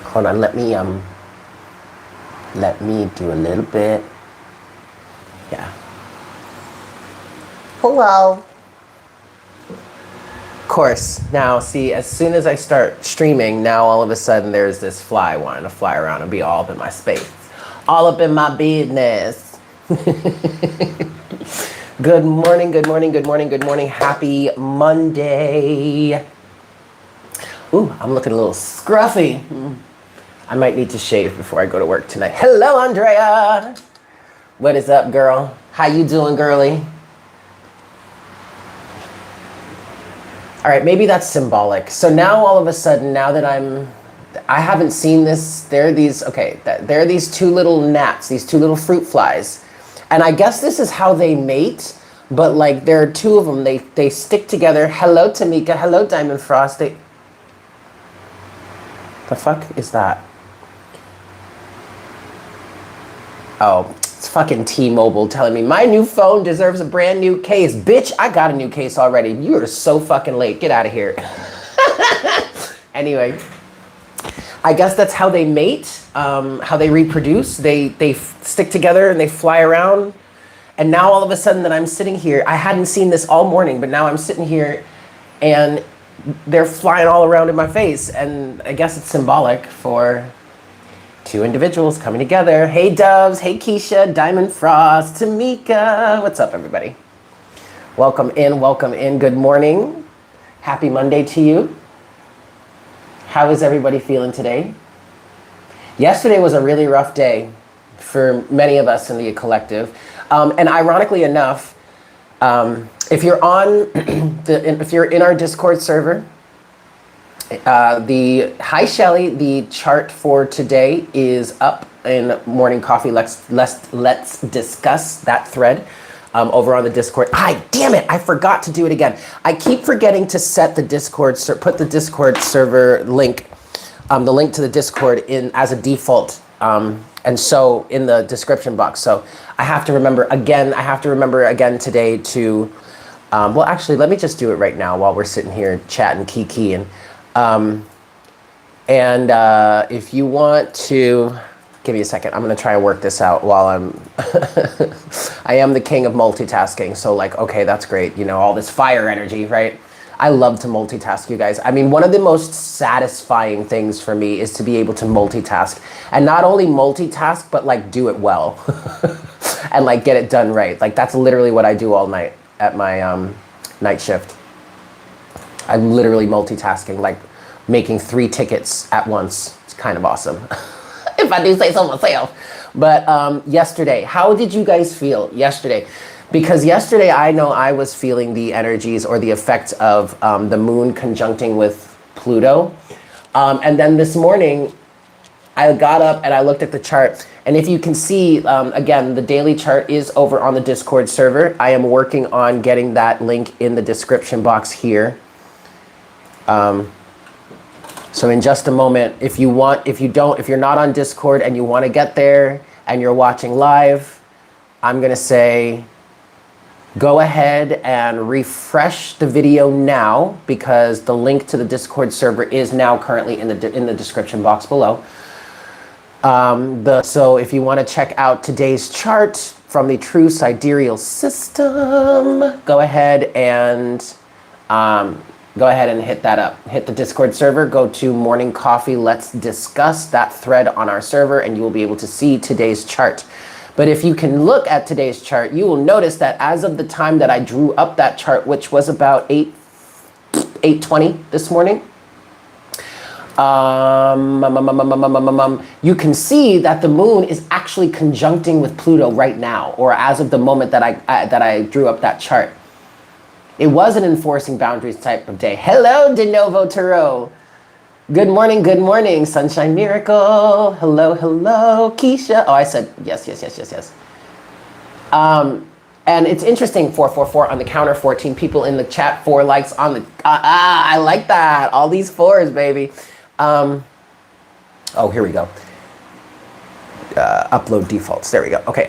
Hold on, let me do a little bit. Yeah. Hello. Of course, now see, as soon as I start streaming, now all of a sudden there's this fly wanting to fly around and be all up in my space. All up in my business. Good morning, good morning, good morning, good morning. Happy Monday. Ooh, I'm looking a little scruffy. I might need to shave before I go to work tonight. Hello, Andrea. What is up, girl? How you doing, girly? All right, maybe that's symbolic. So now all of a sudden, now that I haven't seen this, there are these two little gnats, these two little fruit flies. And I guess this is how they mate, but like there are two of them, they stick together. Hello, Tamika. Hello, Diamond Frost. The fuck is that? Oh, it's fucking T-Mobile telling me my new phone deserves a brand new case. Bitch, I got a new case already. You are so fucking late. Get out of here. Anyway, I guess that's how they mate, how they reproduce. They stick together and they fly around. And now all of a sudden that I'm sitting here, I hadn't seen this all morning, but now I'm sitting here and they're flying all around in my face. And I guess it's symbolic for two individuals coming together. Hey, Doves. Hey, Keisha, Diamond Frost, Tamika. What's up, everybody? Welcome in. Welcome in. Good morning. Happy Monday to you. How is everybody feeling today? Yesterday was a really rough day for many of us in the collective. And ironically enough, if you're if you're in our Discord server, hi Shelly, the chart for today is up in Morning Coffee. Let's discuss that thread over on the Discord. Damn it, I forgot to do it again. I keep forgetting to set the Discord, put the Discord server link, the link to the Discord in as a default, and so in the description box. So I have to remember again today to, well, actually, let me just do it right now while we're sitting here chatting, kikiing. If you want to, give me a second. I'm going to try and work this out while I am the king of multitasking. So like, okay, that's great. You know, all this fire energy, right? I love to multitask, you guys. I mean, one of the most satisfying things for me is to be able to multitask, and not only multitask, but like do it well and like get it done right. Like that's literally what I do all night at my night shift. I'm literally multitasking, like making 3 tickets at once. It's kind of awesome, if I do say so myself. But yesterday, how did you guys feel yesterday? Because yesterday, I know I was feeling the energies or the effects of the moon conjuncting with Pluto. And then this morning, I got up and I looked at the chart. And if you can see, again, the daily chart is over on the Discord server. I am working on getting that link in the description box here. So in just a moment, if you're not on Discord and you want to get there and you're watching live, I'm going to say, go ahead and refresh the video now, because the link to the Discord server is now currently in the description box below. So if you want to check out today's chart from the true sidereal system, go ahead and hit that up. Hit the Discord server, go to Morning Coffee, let's discuss that thread on our server, and you will be able to see today's chart. But if you can look at today's chart, you will notice that as of the time that I drew up that chart, which was about 8:20 this morning, you can see that the moon is actually conjuncting with Pluto right now, or as of the moment that I drew up that chart. It was an enforcing boundaries type of day. Hello, De Novo Tarot. Good morning, Sunshine Miracle. Hello, Keisha. Oh, I said yes. And it's interesting, 444 on the counter, 14 people in the chat, 4 likes on the, I like that. All these 4s, baby. Oh, here we go. Upload defaults, there we go. Okay,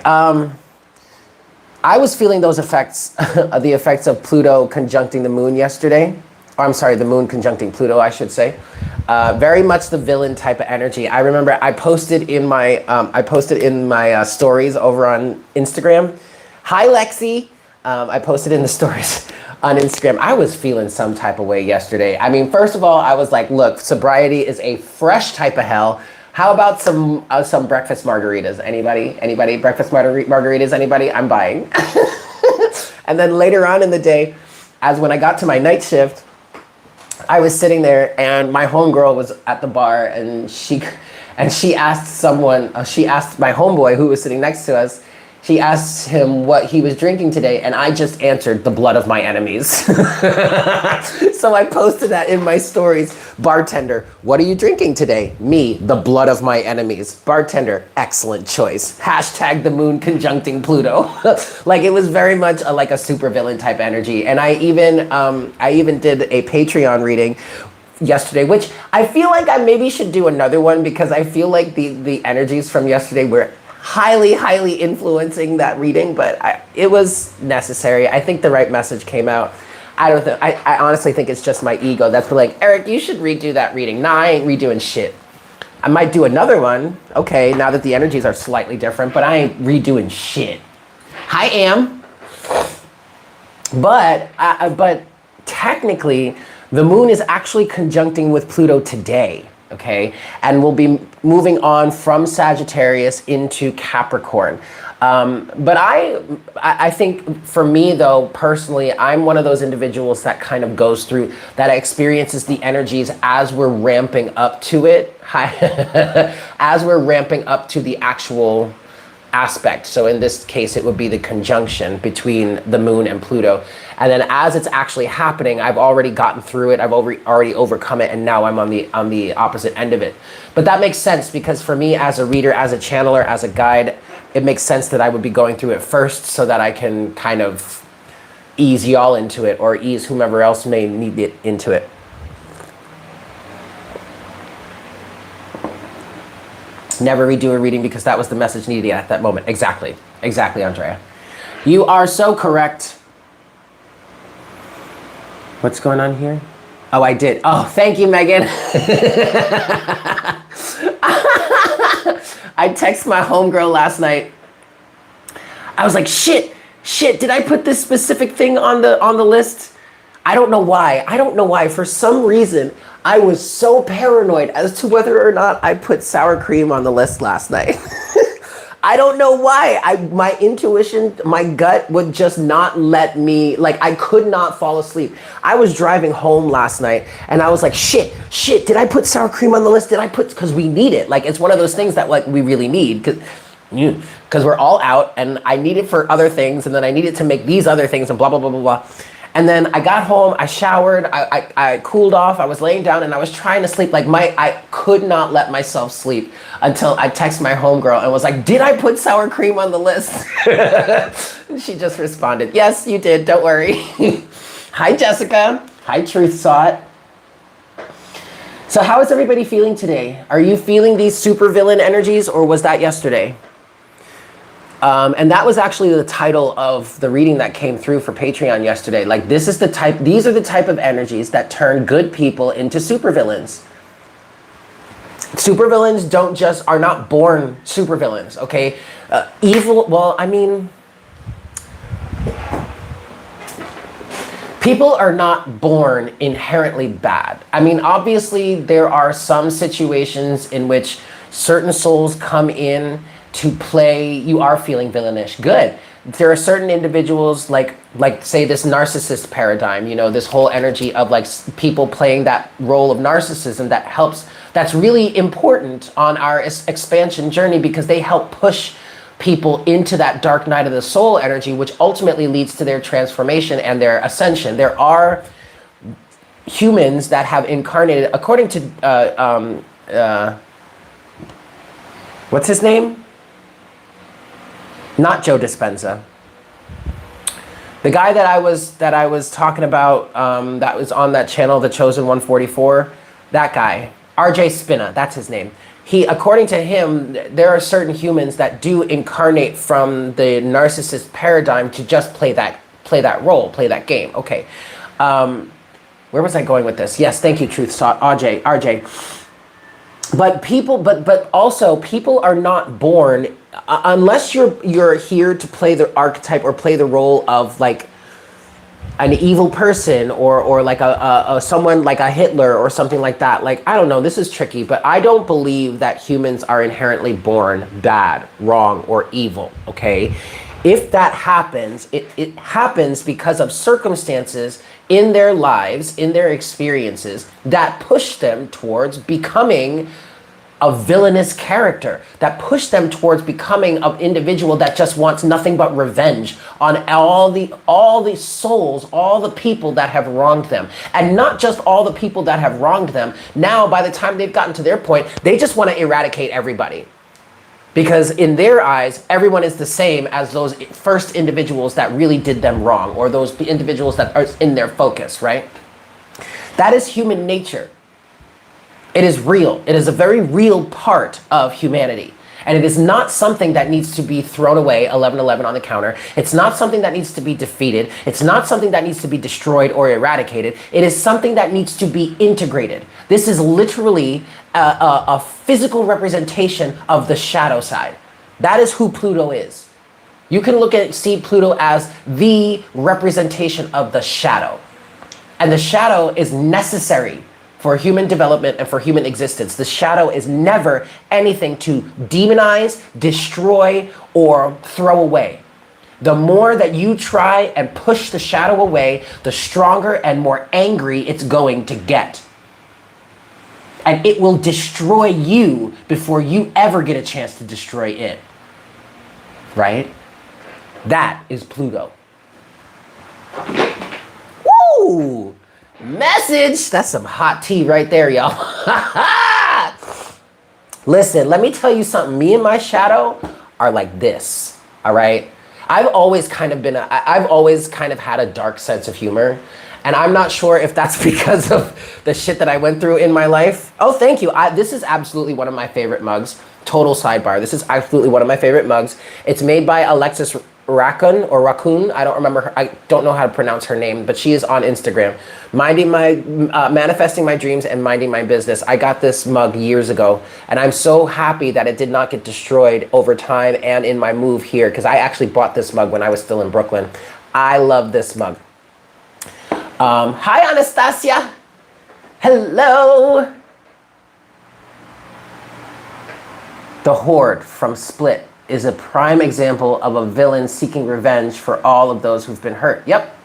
I was feeling those effects, the effects of Pluto conjuncting the moon yesterday. I'm sorry, the moon conjuncting Pluto, I should say. Very much the villain type of energy. I remember I posted in my stories over on Instagram. Hi, Lexi. I posted in the stories on Instagram. I was feeling some type of way yesterday. I mean, first of all, I was like, look, sobriety is a fresh type of hell. How about some breakfast margaritas? Anybody? Breakfast margaritas? Anybody? I'm buying. And then later on in the day, as when I got to my night shift, I was sitting there and my homegirl was at the bar and she asked she asked my homeboy who was sitting next to us, she asked him what he was drinking today, and I just answered, the blood of my enemies. So I posted that in my stories. Bartender, what are you drinking today? Me, the blood of my enemies. Bartender, excellent choice. Hashtag the moon conjuncting Pluto. Like, it was very much like a supervillain type energy. And I even did a Patreon reading yesterday, which I feel like I maybe should do another one, because I feel like the energies from yesterday were highly influencing that reading, but it was necessary. I think the right message came out. I honestly think it's just my ego that's like, Eric, you should redo that reading. Nah, I ain't redoing shit. I might do another one, okay, now that the energies are slightly different, but I ain't redoing shit. Hi, Am. But technically, the moon is actually conjuncting with Pluto today. Okay, and we'll be moving on from Sagittarius into Capricorn. But I think for me though, personally, I'm one of those individuals that kind of goes through, that experiences the energies as we're ramping up to it, as we're ramping up to the actual aspect. So in this case, it would be the conjunction between the moon and Pluto. And then as it's actually happening, I've already gotten through it. I've already overcome it. And now I'm on the opposite end of it. But that makes sense, because for me as a reader, as a channeler, as a guide, it makes sense that I would be going through it first so that I can kind of ease y'all into it, or ease whomever else may need it into it. Never redo a reading because that was the message needed at that moment. Exactly, Andrea. You are so correct. What's going on here? Oh, I did. Oh, thank you, Megan. I texted my homegirl last night. I was like, shit, did I put this specific thing on the list? I don't know why. For some reason, I was so paranoid as to whether or not I put sour cream on the list last night. I don't know why. My intuition, my gut would just not let me, like, I could not fall asleep. I was driving home last night and I was like, shit, did I put sour cream on the list? Because we need it. Like, it's one of those things that like we really need, because we're all out and I need it for other things, and then I need it to make these other things and blah, blah, blah, blah, blah. And then I got home, I showered, I cooled off, I was laying down and I was trying to sleep. Like I could not let myself sleep until I texted my homegirl and was like, did I put sour cream on the list? She just responded, yes, you did, don't worry. Hi, Jessica. Hi, Truth Sought. So how is everybody feeling today? Are you feeling these supervillain energies, or was that yesterday? And that was actually the title of the reading that came through for Patreon yesterday. Like, these are the type of energies that turn good people into supervillains. Supervillains are not born supervillains, okay? People are not born inherently bad. I mean, obviously there are some situations in which certain souls come in to play, you are feeling villainish. Good. There are certain individuals like say this narcissist paradigm, this whole energy of like people playing that role of narcissism that's really important on our expansion journey, because they help push people into that dark night of the soul energy, which ultimately leads to their transformation and their ascension. There are humans that have incarnated, according to, what's his name? Not Joe Dispenza. The guy that I was talking about, that was on that channel, The Chosen 144, that guy, RJ Spina, that's his name. According to him, there are certain humans that do incarnate from the narcissist paradigm to just play that role, play that game. Okay. Where was I going with this? Yes, thank you, Truth, RJ. But also people are not born unless you're here to play the archetype or play the role of like an evil person or like a someone like a Hitler or something like that. Like, I don't know, this is tricky, but I don't believe that humans are inherently born bad, wrong, or evil, okay? If that happens, it happens because of circumstances in their lives, in their experiences, that push them towards becoming a villainous character, that push them towards becoming an individual that just wants nothing but revenge on all the souls, all the people that have wronged them. And not just all the people that have wronged them. Now, by the time they've gotten to their point, they just want to eradicate everybody. Because in their eyes, everyone is the same as those first individuals that really did them wrong, or those individuals that are in their focus, right? That is human nature. It is real. It is a very real part of humanity. And it is not something that needs to be thrown away, 1111 on the counter. It's not something that needs to be defeated. It's not something that needs to be destroyed or eradicated. It is something that needs to be integrated. This is literally a physical representation of the shadow side. That is who Pluto is. You can see Pluto as the representation of the shadow. And the shadow is necessary for human development and for human existence. The shadow is never anything to demonize, destroy, or throw away. The more that you try and push the shadow away, the stronger and more angry it's going to get. And it will destroy you before you ever get a chance to destroy it. Right? That is Pluto. Woo! Message! That's some hot tea right there, y'all. Listen, let me tell you something. Me and my shadow are like this, all right? I've always kind of had a dark sense of humor. And I'm not sure if that's because of the shit that I went through in my life. Oh, thank you. This is absolutely one of my favorite mugs. Total sidebar. This is absolutely one of my favorite mugs. It's made by Alexis Raccoon. I don't remember her. I don't know how to pronounce her name, but she is on Instagram. Manifesting my dreams and minding my business. I got this mug years ago, and I'm so happy that it did not get destroyed over time and in my move here, because I actually bought this mug when I was still in Brooklyn. I love this mug. Hi, Anastasia. Hello. The Horde from Split is a prime example of a villain seeking revenge for all of those who've been hurt. Yep.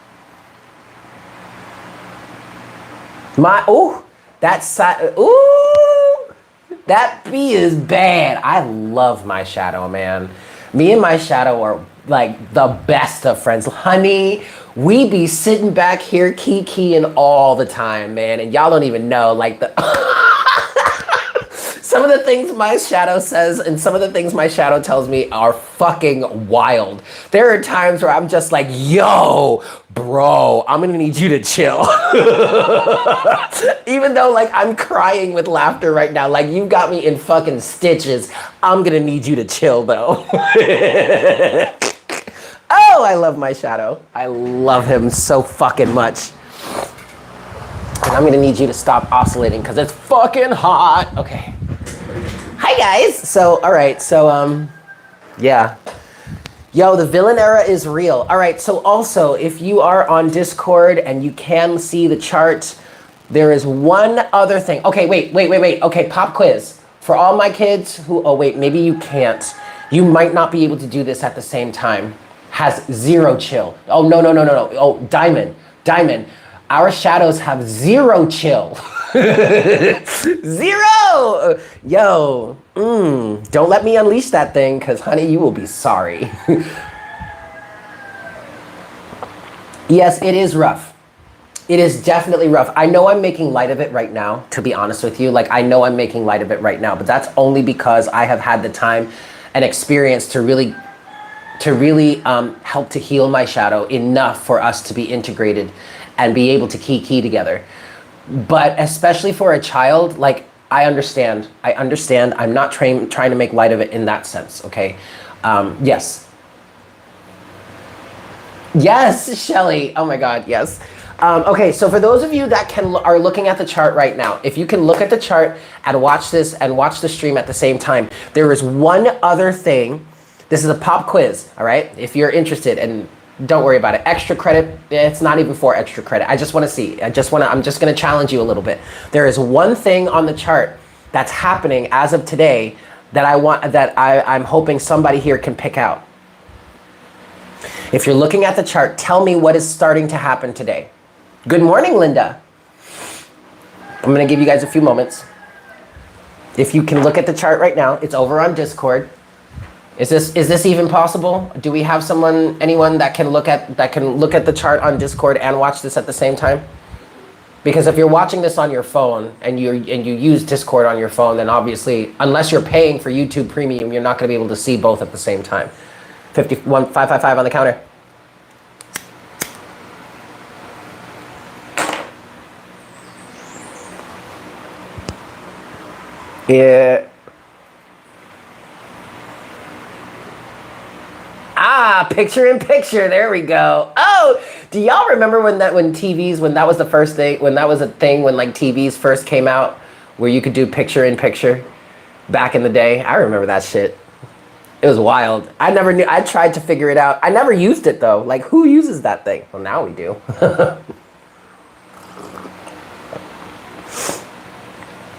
That bee is bad. I love my shadow, man. Me and my shadow are like the best of friends. Honey, we be sitting back here kikiing all the time, man. And y'all don't even know, like some of the things my shadow says and some of the things my shadow tells me are fucking wild. There are times where I'm just like, yo, bro, I'm gonna need you to chill. Even though like I'm crying with laughter right now, like you got me in fucking stitches, I'm gonna need you to chill though. Oh, I love my shadow. I love him so fucking much. And I'm gonna need you to stop oscillating because it's fucking hot. Okay. Hi guys. So, all right. So, yeah. Yo, the villain era is real. All right. So also, if you are on Discord and you can see the chart, there is one other thing. Okay, wait. Okay, pop quiz. For all my kids who, oh wait, maybe you can't. You might not be able to do this at the same time. Has zero chill. Oh, no. Oh, Diamond. Our shadows have zero chill. Zero! Yo, don't let me unleash that thing, because honey, you will be sorry. Yes, it is rough. It is definitely rough. I know I'm making light of it right now, to be honest with you. Like, I know I'm making light of it right now, but that's only because I have had the time and experience to really help to heal my shadow enough for us to be integrated and be able to key together. But especially for a child, like, I understand. I'm not trying to make light of it in that sense, okay? Yes. Yes, Shelly. Oh my God, yes. Okay, so for those of you that are looking at the chart right now, if you can look at the chart and watch this and watch the stream at the same time, there is one other thing. This is a pop quiz, all right? If you're interested, and don't worry about it. Extra credit, it's not even for extra credit. I just want to see. I'm just going to challenge you a little bit. There is one thing on the chart that's happening as of today that I'm hoping somebody here can pick out. If you're looking at the chart, tell me what is starting to happen today. Good morning, Linda. I'm going to give you guys a few moments. If you can look at the chart right now, it's over on Discord. Is this even possible? Do we have anyone that can look at the chart on Discord and watch this at the same time? Because if you're watching this on your phone and you use Discord on your phone, then obviously, unless you're paying for YouTube Premium, you're not going to be able to see both at the same time. 555 on the counter. Yeah. Picture in picture. There we go. Oh, do y'all remember when that was a thing when like TVs first came out where you could do picture in picture back in the day? I remember that shit. It was wild. I never knew. I tried to figure it out. I never used it though. Like, who uses that thing? Well, now we do.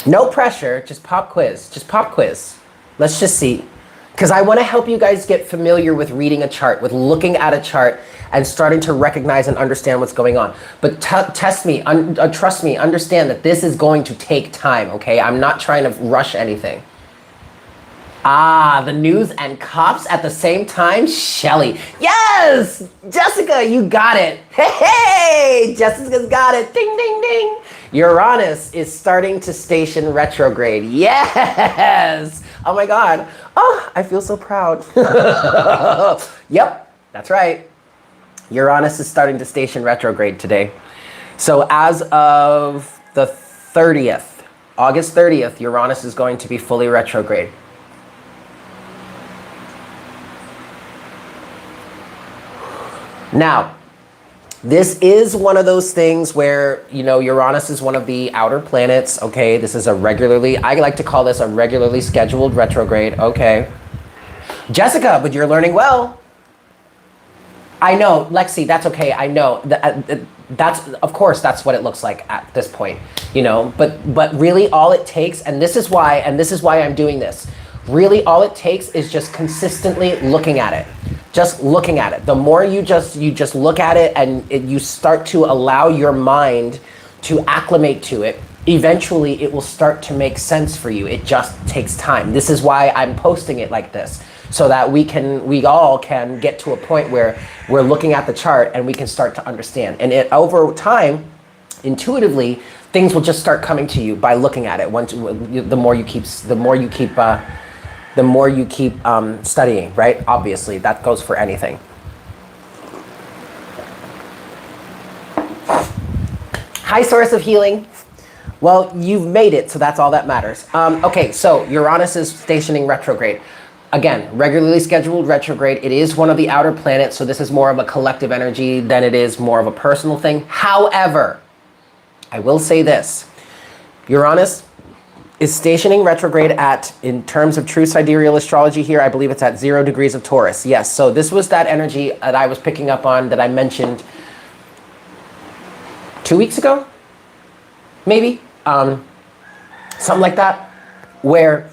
No pressure, just pop quiz. Just pop quiz. Let's just see. Because I want to help you guys get familiar with reading a chart, with looking at a chart and starting to recognize and understand what's going on. But trust me, understand that this is going to take time, okay? I'm not trying to rush anything. The news and cops at the same time? Shelly. Yes! Jessica, you got it. Hey! Jessica's got it. Ding, ding, ding. Uranus is starting to station retrograde. Yes! Oh my God. Oh, I feel so proud. Yep, that's right. Uranus is starting to station retrograde today. So as of the 30th, August 30th, Uranus is going to be fully retrograde. Now, this is one of those things where, Uranus is one of the outer planets, okay? This is I like to call this a regularly scheduled retrograde, okay? Jessica, but you're learning well. I know, Lexi, that's okay, I know. Of course, that's what it looks like at this point, But really all it takes, and this is why I'm doing this, really all it takes is just consistently looking at it. Just looking at it. The more you just look at it and you start to allow your mind to acclimate to it, eventually it will start to make sense for you. It just takes time. This is why I'm posting it like this, so that we all can get to a point where we're looking at the chart and we can start to understand. And over time, intuitively, things will just start coming to you by looking at it. The more you keep studying, right? Obviously, that goes for anything. Hi, source of healing. Well, you've made it, so that's all that matters. Okay, so Uranus is stationing retrograde. Again, regularly scheduled retrograde. It is one of the outer planets, so this is more of a collective energy than it is more of a personal thing. However, I will say this. Uranus is stationing retrograde in terms of true sidereal astrology here, I believe it's at 0 degrees of Taurus. Yes, so this was that energy that I was picking up on that I mentioned 2 weeks ago, maybe, something like that, where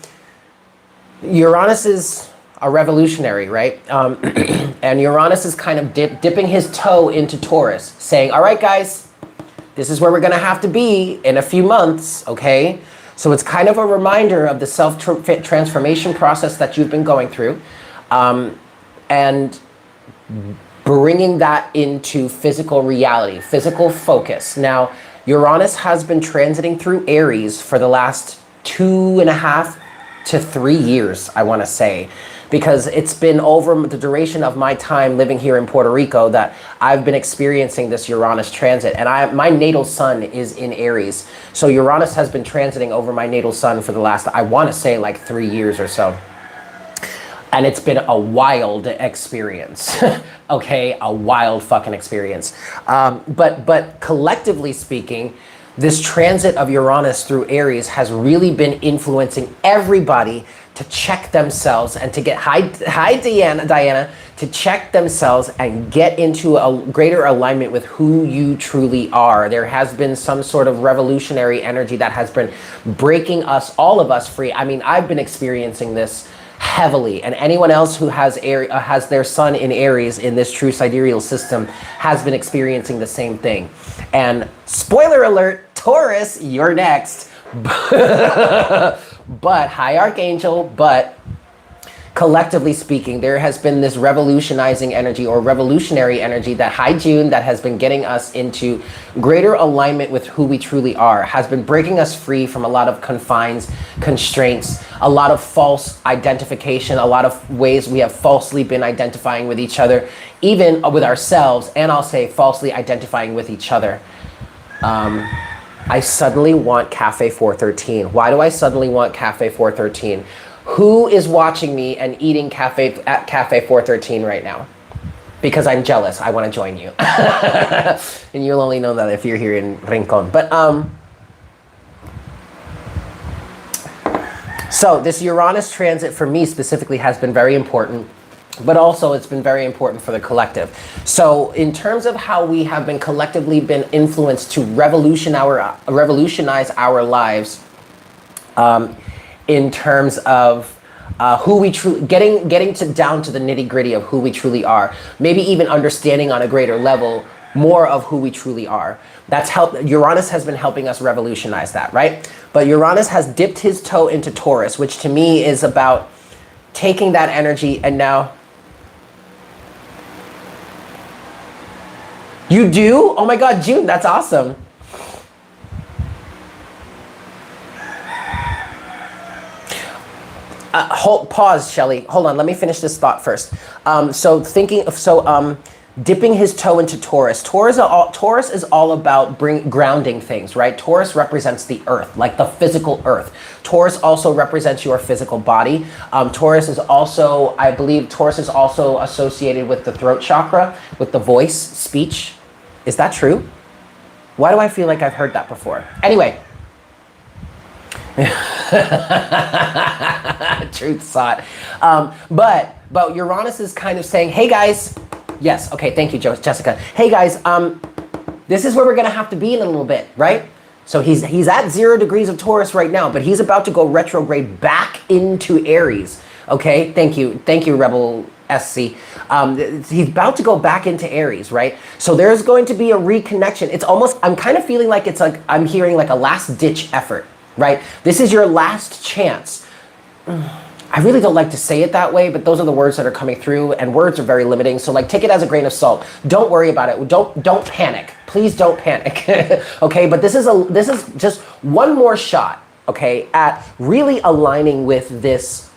Uranus is a revolutionary, right? And Uranus is kind of dipping his toe into Taurus, saying, all right, guys, this is where we're going to have to be in a few months, okay? So it's kind of a reminder of the self-transformation process that you've been going through, and bringing that into physical reality, physical focus. Now, Uranus has been transiting through Aries for the last 2.5 to 3 years, I want to say, because it's been over the duration of my time living here in Puerto Rico that I've been experiencing this Uranus transit. And my natal sun is in Aries. So Uranus has been transiting over my natal sun for the last, I want to say, like 3 years or so. And it's been a wild experience. Okay, a wild fucking experience. But collectively speaking, this transit of Uranus through Aries has really been influencing everybody to check themselves and to get, hi Diana, to check themselves and get into a greater alignment with who you truly are. There has been some sort of revolutionary energy that has been breaking us, all of us, free. I mean, I've been experiencing this heavily, and anyone else who has their sun in Aries in this true sidereal system has been experiencing the same thing. And spoiler alert, Taurus, you're next. But high archangel, but collectively speaking, there has been this revolutionizing energy or revolutionary energy that High June that has been getting us into greater alignment with who we truly are, has been breaking us free from a lot of confines, constraints, a lot of false identification, a lot of ways we have falsely been identifying with each other, even with ourselves, and I'll say falsely identifying with each other. I suddenly want Cafe 413. Why do I suddenly want Cafe 413? Who is watching me and eating at Cafe 413 right now? Because I'm jealous. I want to join you. And you'll only know that if you're here in Rincon. But so this Uranus transit for me specifically has been very important, but also it's been very important for the collective. So in terms of how we have been collectively been influenced to revolutionize our lives, in terms of who we truly, getting down to the nitty gritty of who we truly are, maybe even understanding on a greater level more of who we truly are. That's helped. Uranus has been helping us revolutionize that, right? But Uranus has dipped his toe into Taurus, which to me is about taking that energy and now. You do? Oh my God, June, that's awesome. Pause, Shelly. Hold on, let me finish this thought first. Dipping his toe into Taurus. Taurus is all about grounding things, right? Taurus represents the earth, like the physical earth. Taurus also represents your physical body. Taurus is also, I believe, Taurus is also associated with the throat chakra, with the voice, speech. Is that true? Why do I feel like I've heard that before? Anyway. Truth sought. But Uranus is kind of saying, hey guys, yes, okay, thank you, Jessica. Hey guys, this is where we're gonna have to be in a little bit, right? So he's at 0 degrees of Taurus right now, but he's about to go retrograde back into Aries. Okay, thank you, Rebel SC. He's about to go back into Aries, right? So there's going to be a reconnection. It's almost, I'm kind of feeling like it's like, I'm hearing like a last ditch effort, right? This is your last chance. I really don't like to say it that way, but those are the words that are coming through, and words are very limiting. So like, take it as a grain of salt. Don't worry about it. Don't panic. Please don't panic. Okay, but this is just one more shot, okay, at really aligning with this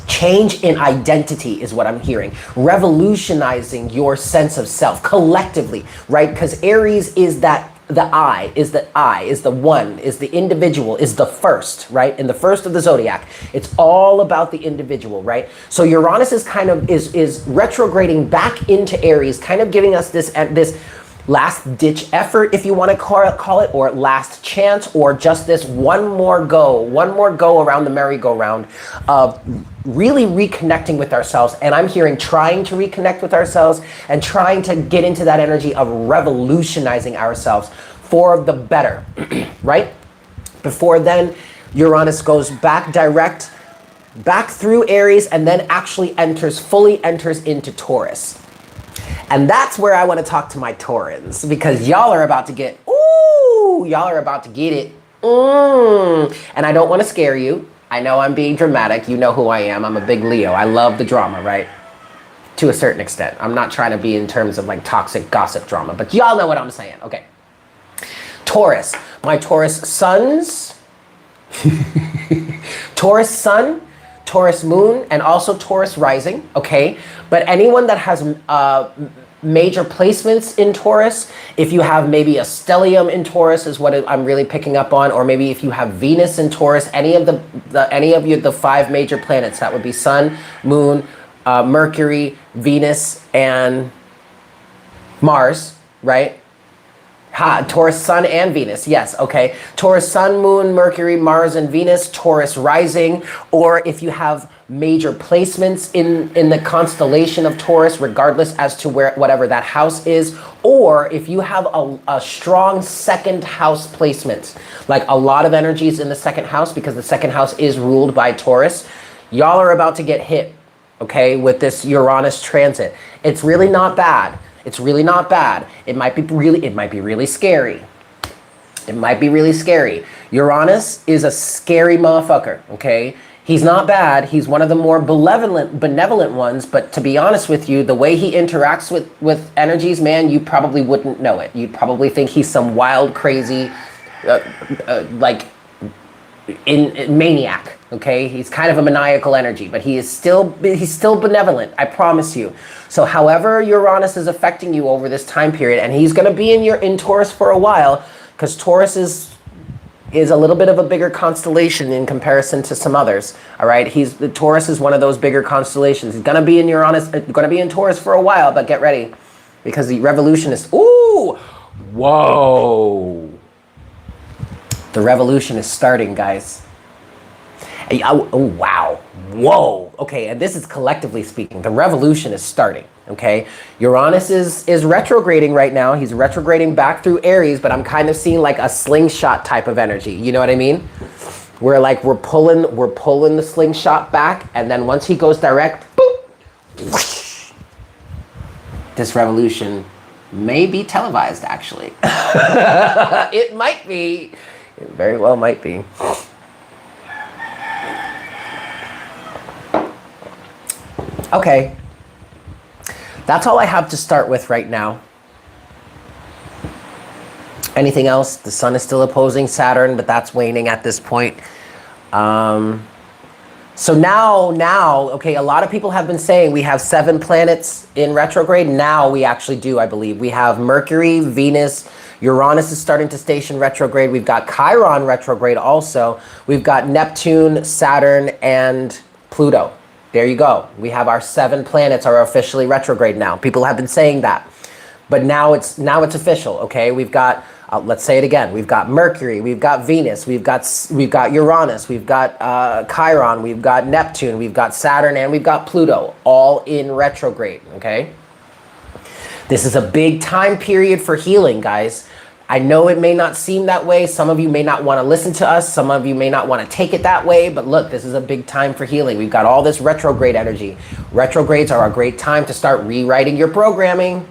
change in identity is what I'm hearing. Revolutionizing your sense of self collectively, right? Because Aries is that the I, is the one, is the individual, is the first, right? In the first of the zodiac, it's all about the individual, right? So Uranus is kind of, is retrograding back into Aries, kind of giving us this last ditch effort, if you want to call it, or last chance, or just this one more go around the merry-go-round of really reconnecting with ourselves. And I'm hearing trying to reconnect with ourselves and trying to get into that energy of revolutionizing ourselves for the better, right? Before then, Uranus goes back through Aries, and then actually fully enters into Taurus. And that's where I want to talk to my Taurans, because y'all are about to get, y'all are about to get it. And I don't want to scare you. I know I'm being dramatic. You know who I am. I'm a big Leo. I love the drama, right? To a certain extent. I'm not trying to be in terms of like toxic gossip drama, but y'all know what I'm saying. Okay. Taurus. My Taurus sons. Taurus sun. Taurus moon, and also Taurus rising, okay? But anyone that has major placements in Taurus, if you have maybe a stellium in Taurus is what I'm really picking up on, or maybe if you have Venus in Taurus, any of the 5 major planets, that would be Sun, Moon, Mercury, Venus, and Mars, right? Taurus, Sun, and Venus. Yes, okay. Taurus, Sun, Moon, Mercury, Mars, and Venus. Taurus rising, or if you have major placements in the constellation of Taurus, regardless as to whatever that house is, or if you have a strong second house placement, like a lot of energies in the second house, because the second house is ruled by Taurus. Y'all are about to get hit, okay, with this Uranus transit. It's really not bad. It's really not bad. It might be really scary. It might be really scary. Uranus is a scary motherfucker, okay? He's not bad. He's one of the more benevolent ones, but to be honest with you, the way he interacts with energies, man, you probably wouldn't know it. You'd probably think he's some wild, crazy, maniac, okay? He's kind of a maniacal energy, but he's still benevolent, I promise you. So however Uranus is affecting you over this time period, and he's going to be in Taurus for a while, because Taurus is a little bit of a bigger constellation in comparison to some others, all right? Taurus is one of those bigger constellations. He's going to be in Taurus for a while, but get ready, because the revolution is, ooh, whoa. The revolution is starting, guys. Oh, wow. Whoa. Okay, and this is collectively speaking. The revolution is starting, okay? Uranus is retrograding right now. He's retrograding back through Aries, but I'm kind of seeing like a slingshot type of energy. You know what I mean? Where like we're pulling the slingshot back, and then once he goes direct, boop, whoosh, this revolution may be televised, actually. It might be. It very well might be. Okay. That's all I have to start with right now. Anything else? The sun is still opposing Saturn, but that's waning at this point. So now, okay, a lot of people have been saying we have 7 planets in retrograde. Now we actually do, I believe. We have Mercury, Venus, Uranus is starting to station retrograde. We've got Chiron retrograde also. We've got Neptune, Saturn, and Pluto. There you go. We have our 7 planets are officially retrograde now. People have been saying that, but now it's official. Okay, we've got let's say it again. We've got Mercury, we've got Venus, we've got Uranus, we've got Chiron, we've got Neptune, we've got Saturn, and we've got Pluto, all in retrograde. Okay, this is a big time period for healing, guys. I know it may not seem that way. Some of you may not want to listen to us. Some of you may not want to take it that way. But look, this is a big time for healing. We've got all this retrograde energy. Retrogrades are a great time to start rewriting your programming.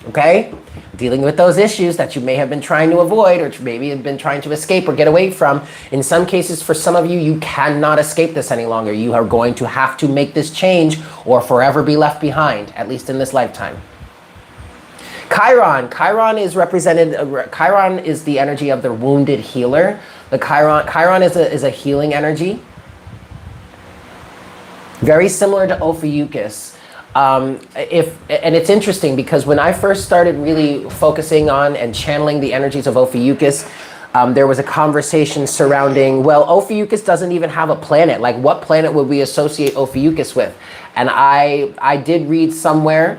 Okay? Dealing with those issues that you may have been trying to avoid, or maybe have been trying to escape or get away from. In some cases, for some of you, you cannot escape this any longer. You are going to have to make this change or forever be left behind, at least in this lifetime. Chiron is represented. Chiron is the energy of the wounded healer. The Chiron is a healing energy, very similar to Ophiuchus. And it's interesting because when I first started really focusing on and channeling the energies of Ophiuchus, there was a conversation surrounding, well, Ophiuchus doesn't even have a planet. Like, what planet would we associate Ophiuchus with? And I did read somewhere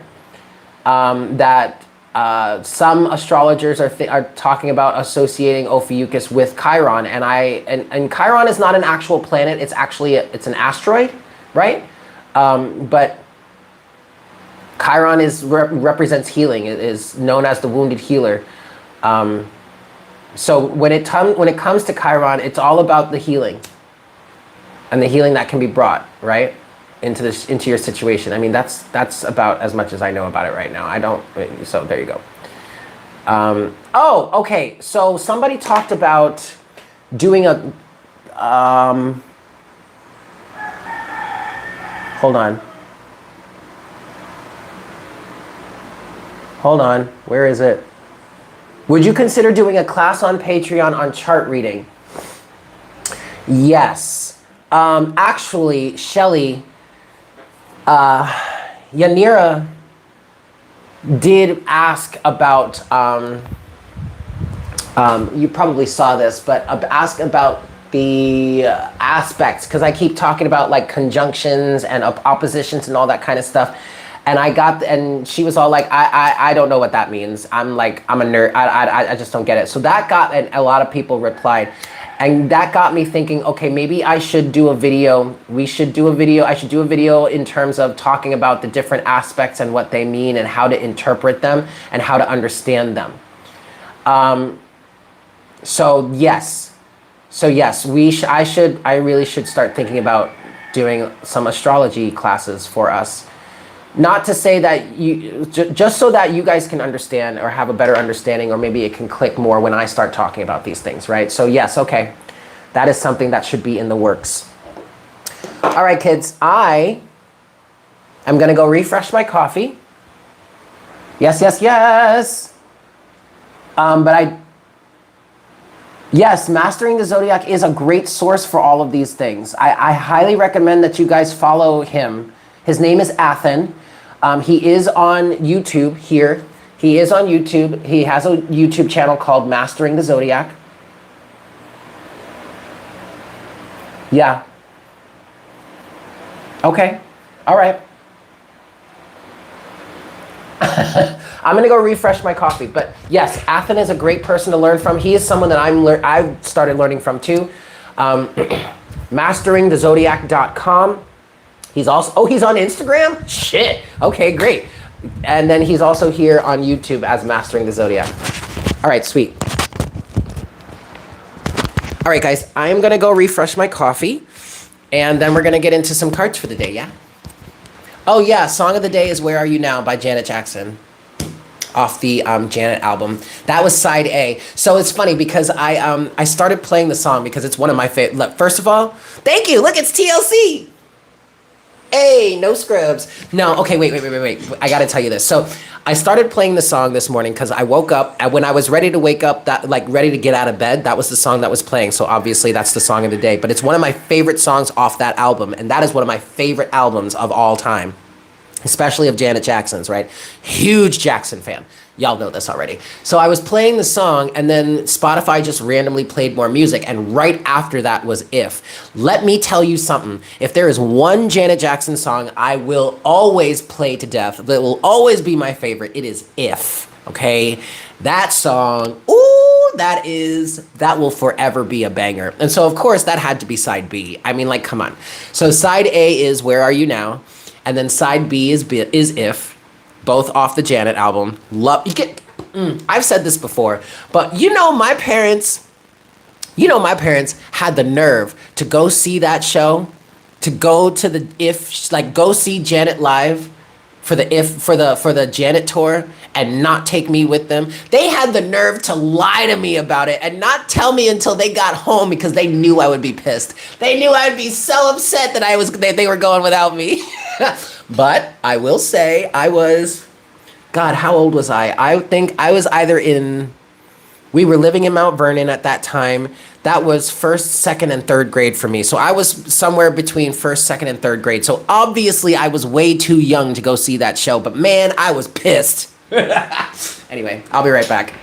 that some astrologers are talking about associating Ophiuchus with Chiron, and Chiron is not an actual planet. It's actually it's an asteroid, right? But Chiron represents healing. It is known as the wounded healer. So when it comes to Chiron, it's all about the healing and the healing that can be brought, right, into your situation. I mean, that's about as much as I know about it right now. So there you go. Oh, okay. So somebody talked about doing a hold on. Where is it? Would you consider doing a class on Patreon on chart reading? Yes. Actually, Shelly, Yanira did ask about, you probably saw this, but ask about the aspects, because I keep talking about like conjunctions and oppositions and all that kind of stuff. And and she was all like, I don't know what that means. I'm like, I'm a nerd. I just don't get it. So that got, and a lot of people replied. And that got me thinking, okay, maybe I should do a video. We should do a video. I should do a video in terms of talking about the different aspects and what they mean and how to interpret them and how to understand them. So yes, I really should start thinking about doing some astrology classes for us. Not to say that just so that you guys can understand or have a better understanding, or maybe it can click more when I start talking about these things, right? So yes, okay, that is something that should be in the works. All right, kids, I am gonna go refresh my coffee. Yes, yes, yes. Yes, Mastering the Zodiac is a great source for all of these things. I highly recommend that you guys follow him. His name is A.fter. He is on YouTube here. He is on YouTube. He has a YouTube channel called Mastering the Zodiac. Yeah. Okay. All right. I'm gonna go refresh my coffee. But yes, A.fter is a great person to learn from. He is someone that I've started learning from too. Masteringthezodiac.com. He's also, oh, he's on Instagram? Shit. Okay, great. And then he's also here on YouTube as Mastering the Zodiac. All right, sweet. All right, guys, I am gonna go refresh my coffee, and then we're gonna get into some cards for the day, yeah? Oh yeah, song of the day is Where Are You Now by Janet Jackson, off the Janet album. That was side A. So it's funny because I started playing the song because it's one of my favorite. First of all, thank you, look, it's TLC. Hey, no scrubs. No, okay, wait. I gotta tell you this. So I started playing the song this morning because I woke up, and when I was ready to wake up, ready to get out of bed, that was the song that was playing. So obviously that's the song of the day. But it's one of my favorite songs off that album, and that is one of my favorite albums of all time, especially of Janet Jackson's, right? Huge Jackson fan. Y'all know this already. So I was playing the song, and then Spotify just randomly played more music, and right after that was If. Let me tell you something. If there is one Janet Jackson song I will always play to death, that will always be my favorite, it is If, okay? That song, ooh, that will forever be a banger. And so, of course, that had to be side B. I mean, like, come on. So side A is Where Are You Now? And then side B is If, both off the Janet album. I've said this before, but my parents had the nerve to go see that show, to go to the If, like go see Janet live for the Janet tour and not take me with them. They had the nerve to lie to me about it and not tell me until they got home because they knew I would be pissed. They knew I would be so upset that they were going without me. But I will say God, how old was I? I think I was we were living in Mount Vernon at that time. That was first, second, and third grade for me. So I was somewhere between first, second, and third grade. So obviously I was way too young to go see that show, but man, I was pissed. Anyway, I'll be right back.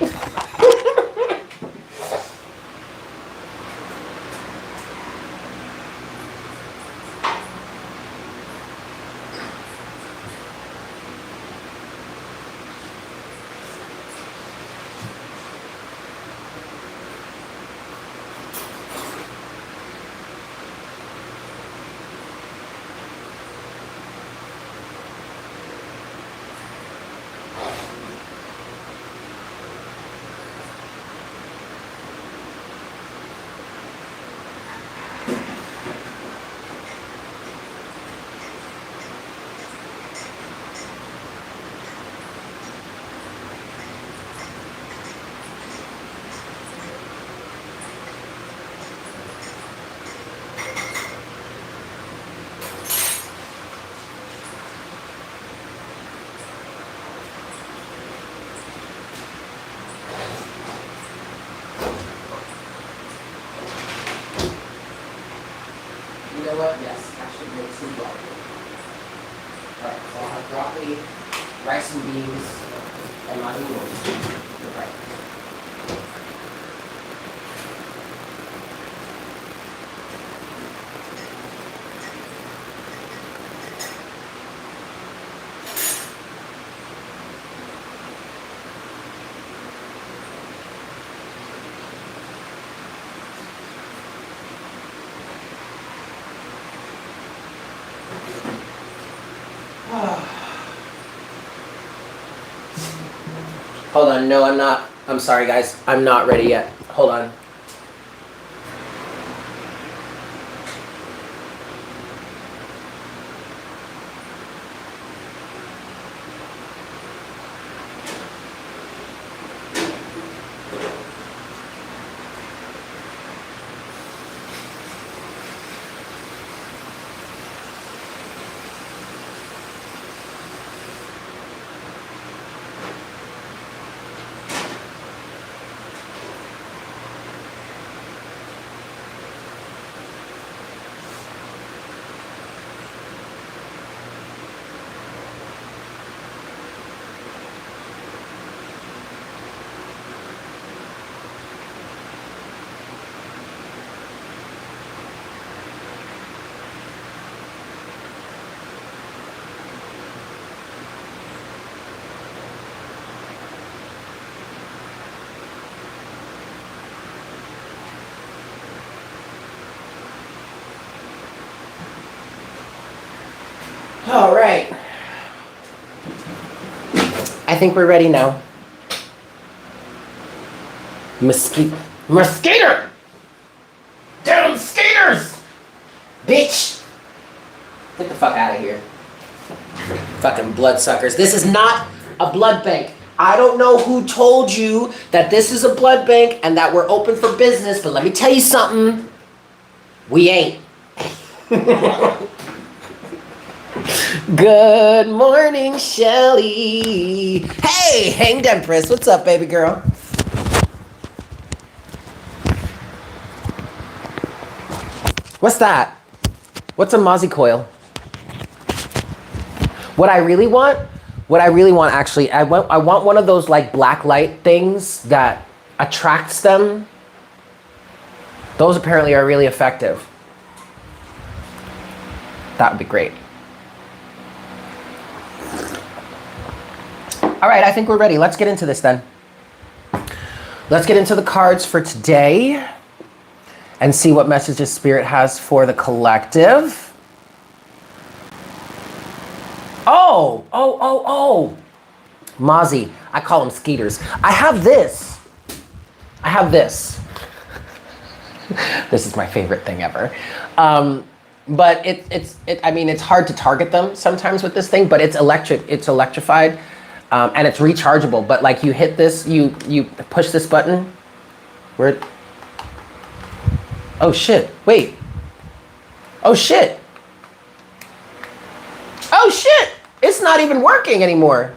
You know what? Yes, that should make some broccoli. Alright, so I'll have broccoli Rice and beans and my noodles. You're right. Hold on, no, I'm not. I'm sorry, guys. I'm not ready yet. Hold on. All right. I think we're ready now. Mosquito! Damn skaters! Bitch! Get the fuck out of here. Fucking bloodsuckers. This is not a blood bank. I don't know who told you that this is a blood bank and that we're open for business, but let me tell you something. We ain't. Good morning, Shelly. Hey, Hanged Empress. What's up, baby girl? What's that? What's a Mozzie coil? What I really want actually, I want one of those like black light things that attracts them. Those apparently are really effective. That would be great. All right, I think we're ready. Let's get into this then. Let's get into the cards for today and see what messages Spirit has for the collective. Oh. Mozzie. I call them skeeters. I have this. This is my favorite thing ever. But I mean, it's hard to target them sometimes with this thing, but it's electrified. And it's rechargeable, but like you hit this, you push this button. Oh shit, wait. Oh shit. It's not even working anymore.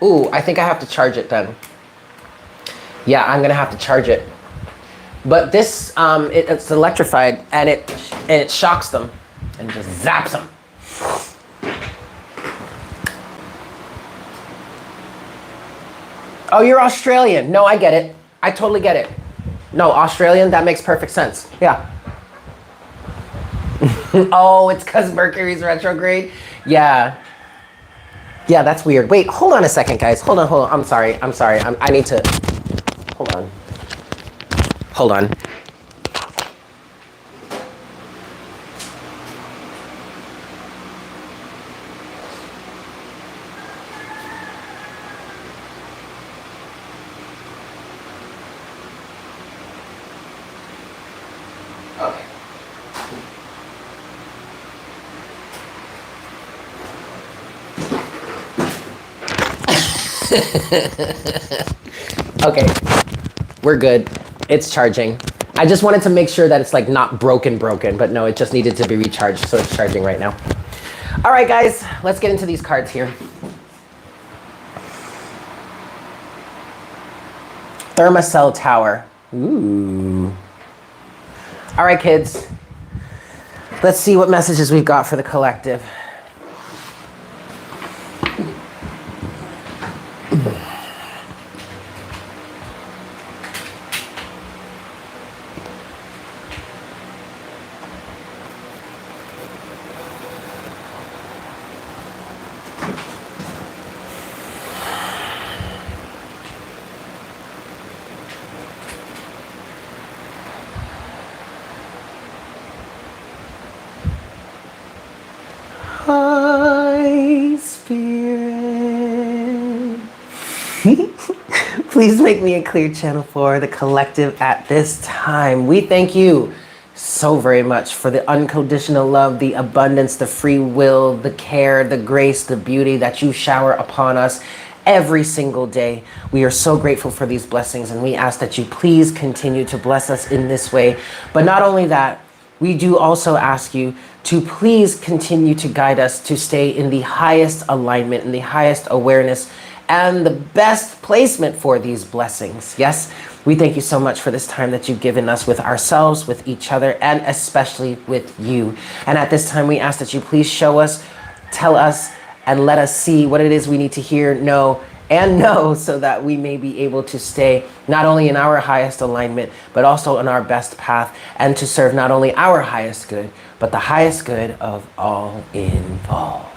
Ooh, I think I have to charge it then. Yeah, I'm gonna have to charge it. But this, it's electrified and it shocks them and just zaps them. Oh, you're Australian. No, I get it. I totally get it. No, Australian, that makes perfect sense. Yeah. Oh, it's because Mercury's retrograde? Yeah. Yeah, that's weird. Wait, hold on a second, guys. Hold on. I'm sorry. I need to... Hold on. Okay, we're good. It's charging. I just wanted to make sure that it's like not broken, but no, it just needed to be recharged, so it's charging right now. All right, guys, let's get into these cards here. Thermocell Tower. Ooh. All right, kids. Let's see what messages we've got for the collective. Hi, Spirit. Please make me a clear channel for the collective at this time. We thank you so very much for the unconditional love, the abundance, the free will, the care, the grace, the beauty that you shower upon us every single day. We are so grateful for these blessings, and we ask that you please continue to bless us in this way. But not only that, we do also ask you to please continue to guide us to stay in the highest alignment, in the highest awareness, and the best placement for these blessings. Yes, we thank you so much for this time that you've given us with ourselves, with each other, and especially with you. And at this time, we ask that you please show us, tell us, and let us see what it is we need to hear, know, and know, so that we may be able to stay not only in our highest alignment, but also on our best path, and to serve not only our highest good, but the highest good of all involved.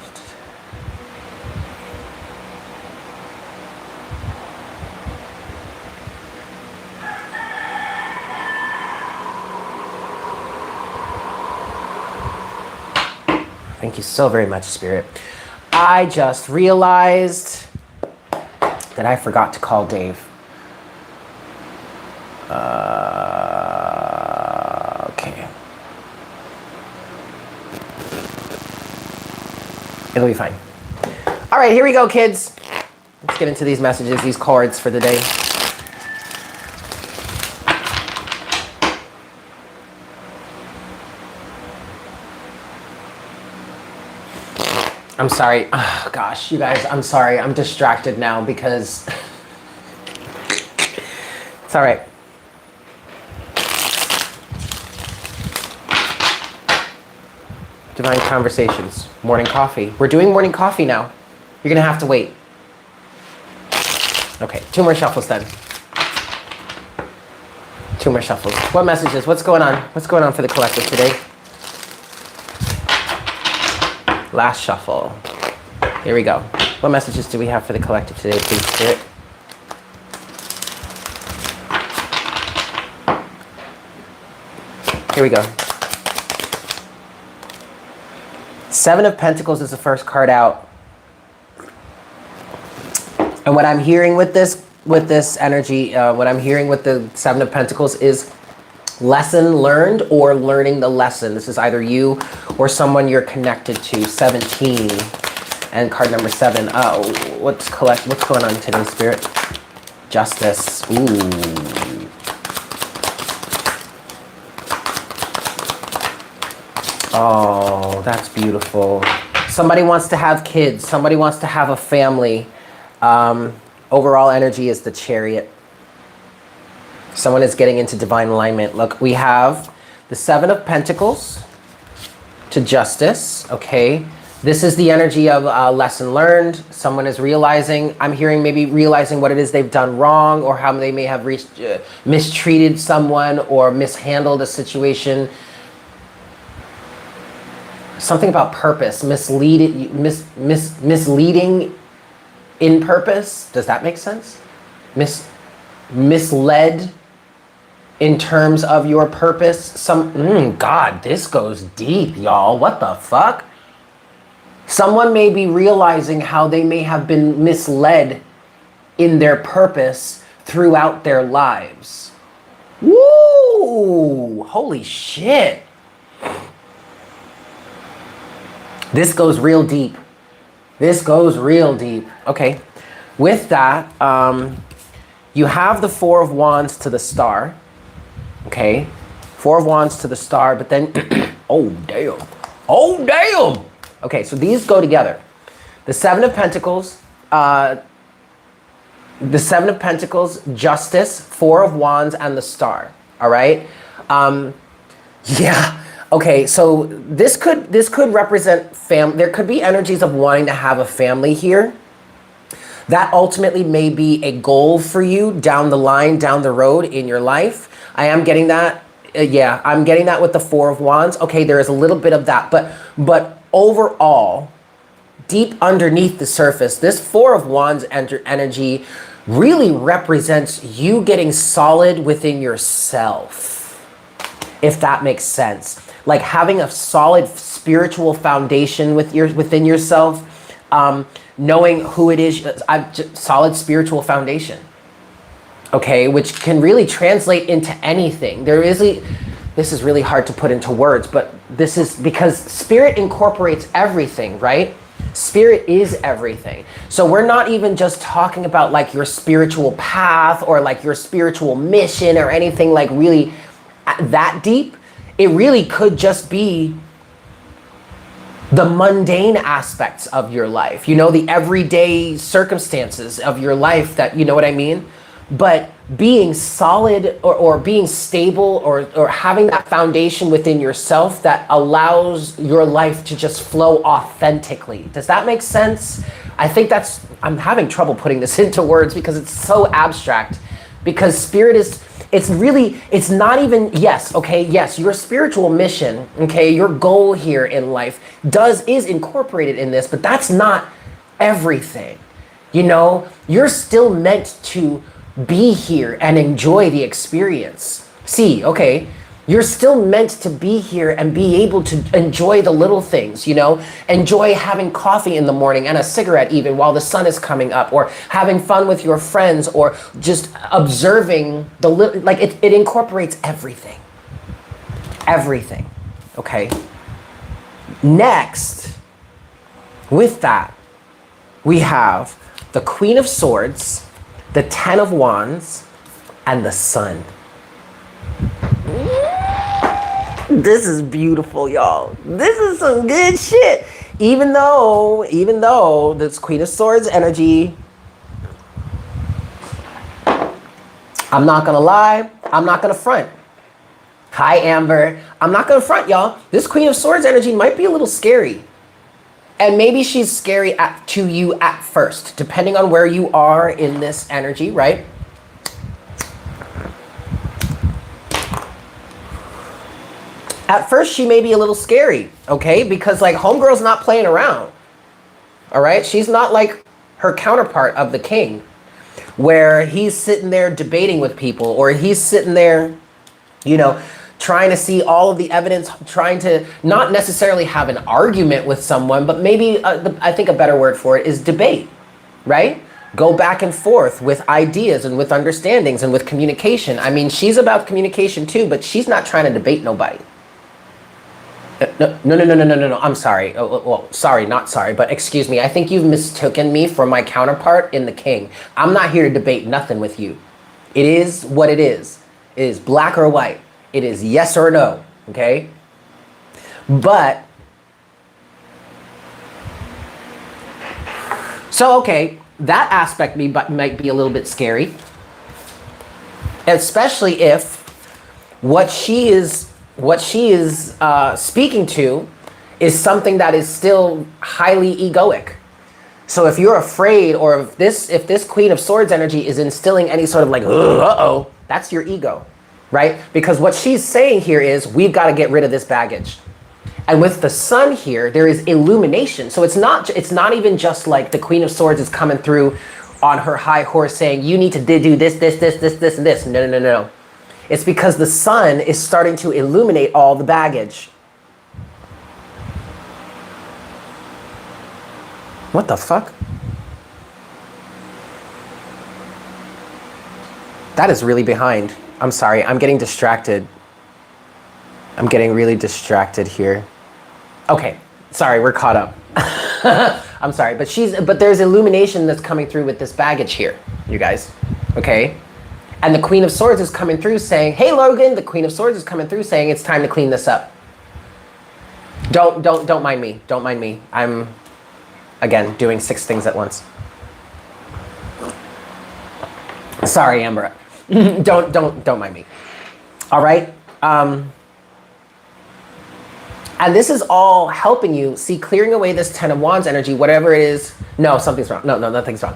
Thank you so very much, Spirit. I just realized that I forgot to call Dave. Okay. It'll be fine. All right, here we go, kids. Let's get into these messages, these cards for the day. I'm sorry. Oh, gosh, you guys, I'm sorry. I'm distracted now because it's all right. Divine Conversations, morning coffee. We're doing morning coffee now. You're going to have to wait. Okay, 2 more shuffles then. 2 more shuffles. What messages? What's going on? What's going on for the collective today? Last shuffle. Here we go. What messages do we have for the collective today, please, Spirit? Here we go. 7 of Pentacles is the first card out. And what I'm hearing with this energy, what I'm hearing with the 7 of Pentacles is lesson learned or learning the lesson. This is either you or someone you're connected to. 17 and card number 7. What's going on today, Spirit? Justice. Ooh. Oh, that's beautiful. Somebody wants to have kids. Somebody wants to have a family. Overall energy is the Chariot. Someone is getting into divine alignment. Look, we have the 7 of Pentacles to Justice, okay? This is the energy of lesson learned. Someone is realizing, I'm hearing maybe realizing what it is they've done wrong, or how they may have mistreated someone or mishandled a situation. Something about purpose, misleading in purpose. Does that make sense? Misled in terms of your purpose. God, this goes deep, y'all. What the fuck? Someone may be realizing how they may have been misled in their purpose throughout their lives. Woo! Holy shit. This goes real deep. This goes real deep. Okay. With that, you have the 4 of Wands to the Star. Okay. 4 of Wands to the Star, but then, oh, damn. Oh, damn. Okay, so these go together. The 7 of Pentacles, Justice, 4 of Wands, and the Star. All right. Yeah. Okay, so this could represent there could be energies of wanting to have a family here. That ultimately may be a goal for you down the line, down the road in your life. I am getting that. Yeah, I'm getting that with the 4 of Wands. Okay, there is a little bit of that, but overall, deep underneath the surface, this 4 of Wands energy really represents you getting solid within yourself. if that makes sense. Like having a solid spiritual foundation within yourself, knowing who it is, solid spiritual foundation. Okay, which can really translate into anything. This is really hard to put into words, but this is because spirit incorporates everything, right? Spirit is everything. So we're not even just talking about like your spiritual path or like your spiritual mission or anything like really that deep. It really could just be the mundane aspects of your life, the everyday circumstances of your life that, you know what I mean? But being solid or being stable or having that foundation within yourself that allows your life to just flow authentically. Does that make sense? I think I'm having trouble putting this into words because it's so abstract. Because spirit it's not even, yes, your spiritual mission, okay, your goal here in life is incorporated in this, but that's not everything. You're still meant to be here and enjoy the experience. You're still meant to be here and be able to enjoy the little things, enjoy having coffee in the morning and a cigarette even while the sun is coming up, or having fun with your friends, or just observing it incorporates everything. Everything, okay? Next, with that, we have the Queen of Swords, the Ten of Wands, and the Sun. This is beautiful, y'all. This is some good shit. Even though this Queen of Swords energy, I'm not gonna lie, I'm not gonna front. Hi, Amber. I'm not gonna front, y'all. This Queen of Swords energy might be a little scary. And maybe she's scary to you at first, depending on where you are in this energy, right? At first, she may be a little scary, okay? Because like homegirl's not playing around, all right? She's not like her counterpart of the king, where he's sitting there debating with people, or he's sitting there, trying to see all of the evidence, trying to not necessarily have an argument with someone, but maybe I think a better word for it is debate, right? Go back and forth with ideas and with understandings and with communication. I mean, she's about communication too, but she's not trying to debate nobody. No. I'm sorry. Not sorry, but excuse me. I think you've mistaken me for my counterpart in the king. I'm not here to debate nothing with you. It is what it is. It is black or white. It is yes or no, okay? But, that aspect might be a little bit scary, especially if what she is speaking to is something that is still highly egoic. So if you're afraid, or if this Queen of Swords energy is instilling any sort of like, uh-oh, that's your ego, right? Because what she's saying here is, we've got to get rid of this baggage. And with the Sun here, there is illumination. So it's not even just like the Queen of Swords is coming through on her high horse saying, you need to do this, and this. No. It's because the Sun is starting to illuminate all the baggage. What the fuck? That is really behind. I'm sorry, I'm getting distracted. I'm getting really distracted here. Okay, sorry, we're caught up. I'm sorry, but there's illumination that's coming through with this baggage here, you guys, okay? And the Queen of Swords is coming through saying, hey, Logan, the Queen of Swords is coming through saying it's time to clean this up. Don't mind me. Don't mind me. I'm, again, doing 6 things at once. Sorry, Amber. don't mind me. All right. And this is all helping you see, clearing away this Ten of Wands energy, whatever it is. No, something's wrong. No, nothing's wrong.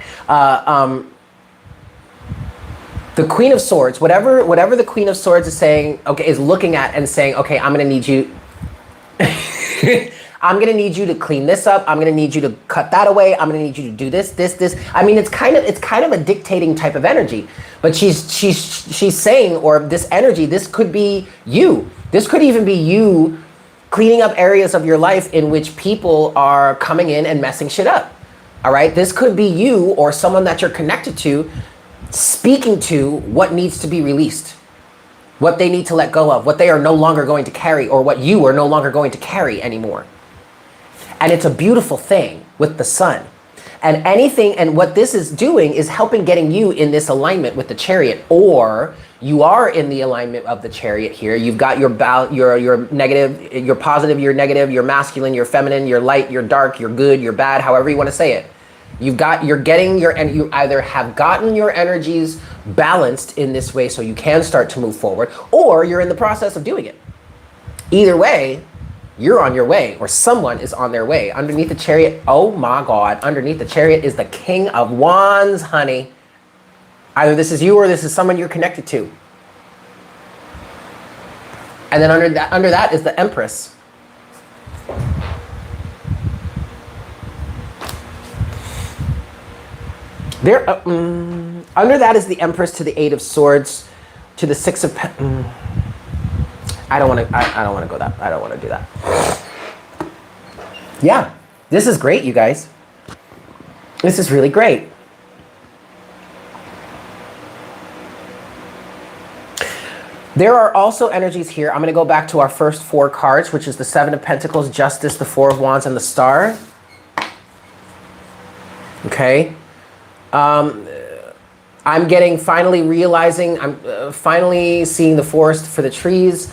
The Queen of Swords, whatever the Queen of Swords is saying, okay, is looking at and saying, okay, I'm gonna need you. I'm gonna need you to clean this up. I'm gonna need you to cut that away. I'm gonna need you to do this. I mean, it's kind of a dictating type of energy. But she's saying, or this energy, this could be you. This could even be you cleaning up areas of your life in which people are coming in and messing shit up. All right? This could be you or someone that you're connected to speaking to what needs to be released, what they need to let go of, what they are no longer going to carry, or what you are no longer going to carry anymore. And it's a beautiful thing with the sun. And anything, and what this is doing is helping getting you in this alignment with the Chariot, or you are in the alignment of the Chariot here. You've got your negative, your positive, your negative, your masculine, your feminine, your light, your dark, your good, your bad, however you want to say it. You're getting your, and you either have gotten your energies balanced in this way so you can start to move forward, or you're in the process of doing it. Either way, you're on your way, or someone is on their way. Underneath the Chariot, oh my God, underneath the Chariot is the King of Wands, honey. Either this is you or this is someone you're connected to. And then under that is the Empress. Under that is the Empress, to the Eight of Swords, to the Six of I don't want to go that. I don't want to do that. Yeah, this is great, you guys. This is really great. There are also energies here. I'm going to go back to our first 4 cards, which is the Seven of Pentacles, Justice, the Four of Wands, and the Star. Okay. I'm finally realizing, I'm finally seeing the forest for the trees.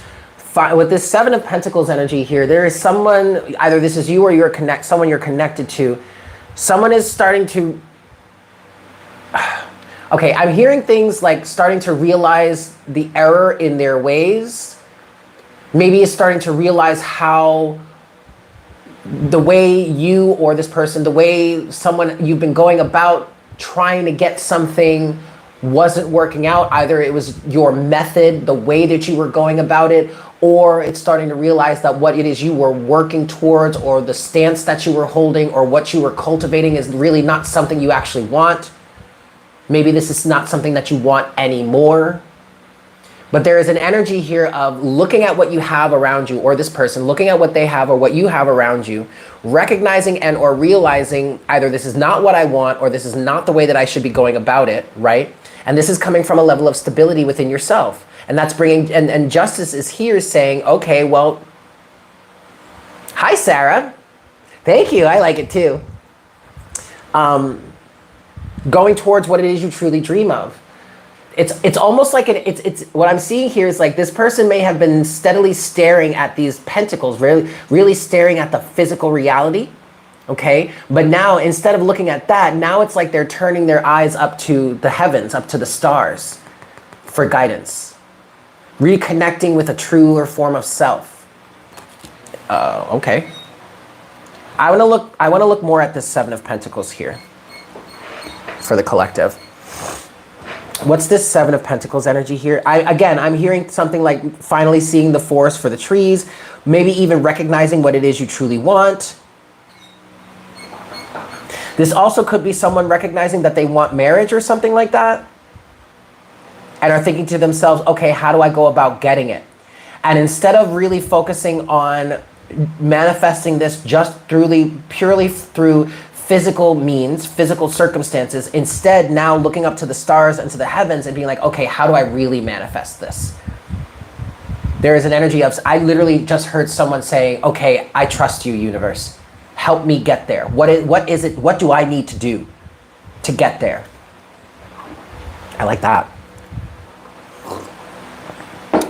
With this Seven of Pentacles energy here, there is someone, either this is you or someone you're connected to. Someone is starting to, okay, I'm hearing things like starting to realize the error in their ways. Maybe is starting to realize how the way you or this person, the way someone you've been going about trying to get something wasn't working out. Either it was your method, the way that you were going about it, or it's starting to realize that what it is you were working towards, or the stance that you were holding, or what you were cultivating is really not something you actually want. Maybe this is not something that you want anymore. But there is an energy here of looking at what you have around you, or this person looking at what they have or what you have around you, recognizing and or realizing either this is not what I want, or this is not the way that I should be going about it, right? And this is coming from a level of stability within yourself. And that's bringing, and Justice is here saying, okay, well, hi, Sarah. Thank you, I like it too. Going towards what it is you truly dream of. It's almost like it's what I'm seeing here is like this person may have been steadily staring at these pentacles, really staring at the physical reality, okay? But now instead of looking at that, now it's like they're turning their eyes up to the heavens, up to the stars for guidance, reconnecting with a truer form of self. Okay. I want to look more at this Seven of Pentacles here for the collective. What's this Seven of Pentacles energy here? I'm hearing something like finally seeing the forest for the trees, maybe even recognizing what it is you truly want. This also could be someone recognizing that they want marriage or something like that, and are thinking to themselves, okay, how do I go about getting it? And instead of really focusing on manifesting this just purely through physical means, physical circumstances, instead now looking up to the stars and to the heavens and being like, okay, how do I really manifest this? There is an energy of, I literally just heard someone saying, okay, I trust you, universe. Help me get there. What is it? What do I need to do to get there? I like that.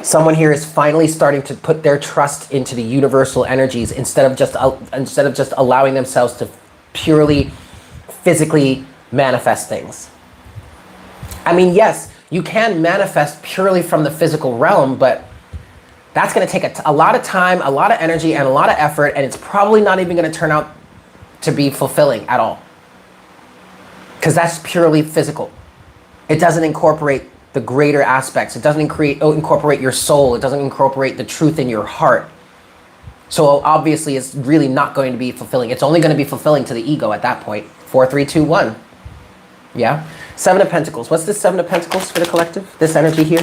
Someone here is finally starting to put their trust into the universal energies instead of just allowing themselves to purely physically manifest things. I mean, yes, you can manifest purely from the physical realm, but that's going to take a lot of time, a lot of energy, and a lot of effort, and it's probably not even going to turn out to be fulfilling at all. Because that's purely physical. It doesn't incorporate the greater aspects. It doesn't incorporate your soul. It doesn't incorporate the truth in your heart. So obviously it's really not going to be fulfilling. It's only going to be fulfilling to the ego at that point. 4, 3, 2, 1. Yeah? Seven of Pentacles. What's this Seven of Pentacles for the collective? This energy here?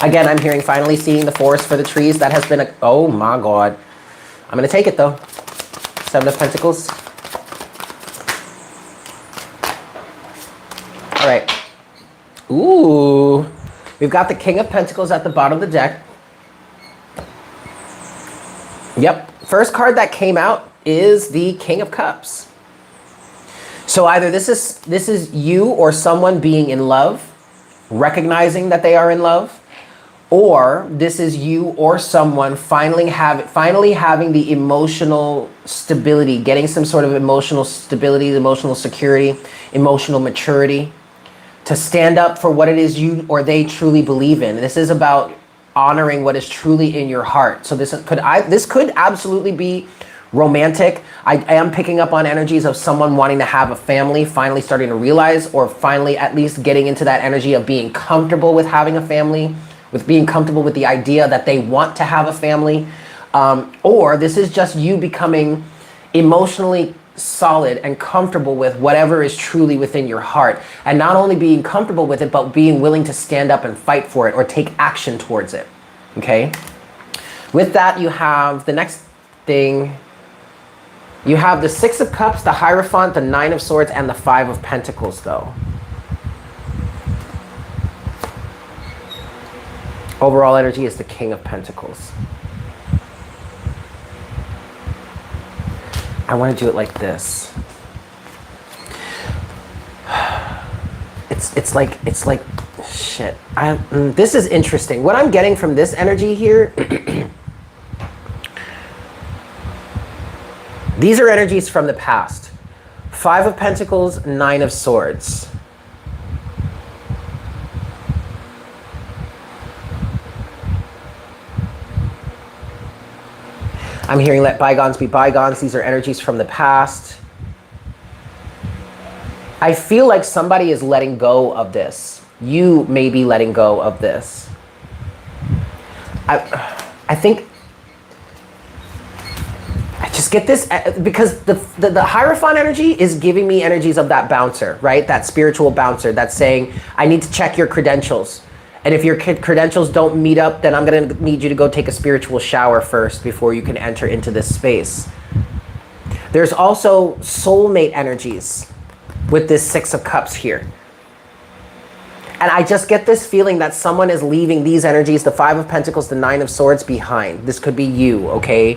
Again, I'm hearing finally seeing the forest for the trees. That has been a, oh my God. I'm going to take it though. Seven of Pentacles. All right. Ooh. We've got the King of Pentacles at the bottom of the deck. Yep. First card that came out is the King of Cups. So either this is you or someone being in love, recognizing that they are in love, or this is you or someone finally having the emotional stability, getting some sort of emotional stability, emotional security, emotional maturity to stand up for what it is you or they truly believe in. This is about honoring what is truly in your heart. So this could absolutely be romantic. I am picking up on energies of someone wanting to have a family, finally starting to realize, or finally at least getting into that energy of being comfortable with having a family, with being comfortable with the idea that they want to have a family. Or this is just you becoming emotionally solid and comfortable with whatever is truly within your heart. And not only being comfortable with it, but being willing to stand up and fight for it or take action towards it. Okay? With that, you have the next thing. You have the Six of Cups, the Hierophant, the Nine of Swords, and the Five of Pentacles, though. Overall energy is the King of Pentacles. I want to do it like this. It's like shit. This is interesting. What I'm getting from this energy here, these are energies from the past. Five of Pentacles, Nine of Swords. I'm hearing let bygones be bygones. These are energies from the past. I feel like somebody is letting go of this. You may be letting go of this. I think I just get this because the Hierophant energy is giving me energies of that bouncer, right? That spiritual bouncer that's saying, I need to check your credentials. And if your credentials don't meet up, then I'm going to need you to go take a spiritual shower first before you can enter into this space. There's also soulmate energies with this Six of Cups here. And I just get this feeling that someone is leaving these energies, the Five of Pentacles, the Nine of Swords behind. This could be you, okay?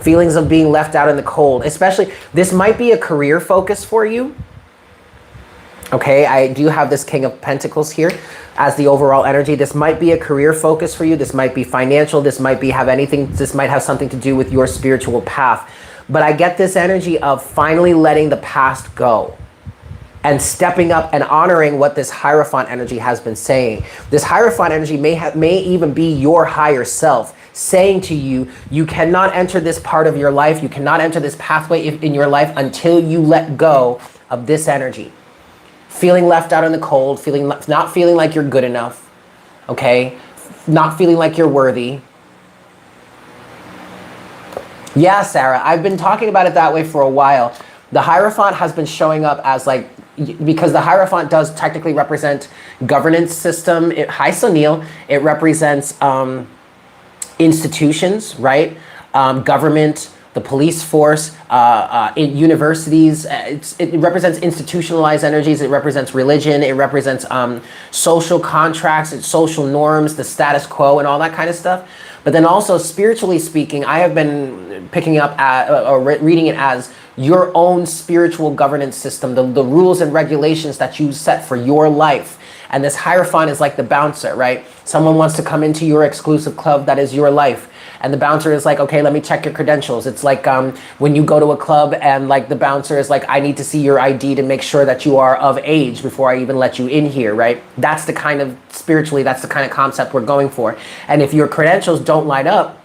Feelings of being left out in the cold. Especially, this might be a career focus for you. Okay, I do have this King of Pentacles here as the overall energy. This might be a career focus for you. This might be financial. This might have something to do with your spiritual path. But I get this energy of finally letting the past go and stepping up and honoring what this Hierophant energy has been saying. This Hierophant energy may even be your higher self saying to you, you cannot enter this part of your life. You cannot enter this pathway in your life until you let go of this energy. Feeling left out in the cold, not feeling like you're good enough, okay? Not feeling like you're worthy. Yeah, Sarah, I've been talking about it that way for a while. The Hierophant has been showing up as like, because the Hierophant does technically represent governance system. Hi, Sunil. It represents institutions, right? Government, the police force, in universities. It represents institutionalized energies. It represents religion. It represents social contracts, it's social norms, the status quo, and all that kind of stuff. But then also spiritually speaking, I have been picking up or reading it as your own spiritual governance system, the rules and regulations that you set for your life. And this Hierophant is like the bouncer, right? Someone wants to come into your exclusive club that is your life. And the bouncer is like, okay, let me check your credentials. It's like when you go to a club and like the bouncer is like, I need to see your ID to make sure that you are of age before I even let you in here, right? That's the kind of, spiritually, that's the kind of concept we're going for. And if your credentials don't line up,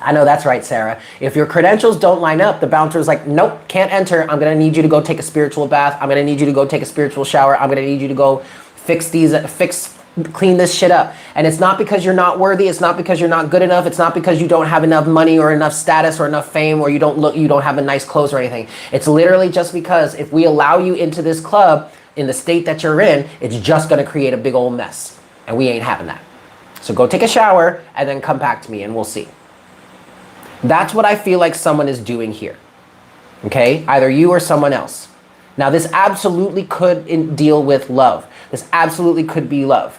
I know that's right, Sarah. If your credentials don't line up, the bouncer is like, nope, can't enter. I'm going to need you to go take a spiritual bath. I'm going to need you to go take a spiritual shower. I'm going to need you to go clean this shit up. And it's not because you're not worthy. It's not because you're not good enough. It's not because you don't have enough money or enough status or enough fame or you don't have a nice clothes or anything. It's literally just because if we allow you into this club in the state that you're in, it's just going to create a big old mess. And we ain't having that. So go take a shower and then come back to me and we'll see. That's what I feel like someone is doing here. Okay? Either you or someone else. Now this absolutely could deal with love. This absolutely could be love.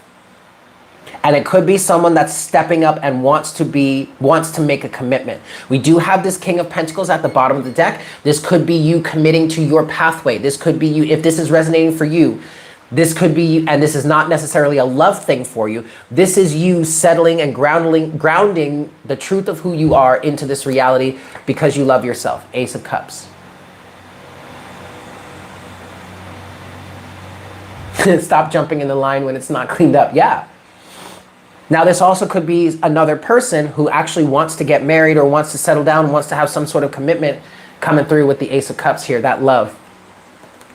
And it could be someone that's stepping up and wants to make a commitment. We do have this King of Pentacles at the bottom of the deck. This could be you committing to your pathway. This could be you, if this is resonating for you, this could be, and this is not necessarily a love thing for you. This is you settling and grounding the truth of who you are into this reality because you love yourself. Ace of Cups. Stop jumping in the line when it's not cleaned up. Yeah. Now, this also could be another person who actually wants to get married or wants to settle down, wants to have some sort of commitment coming through with the Ace of Cups here, that love.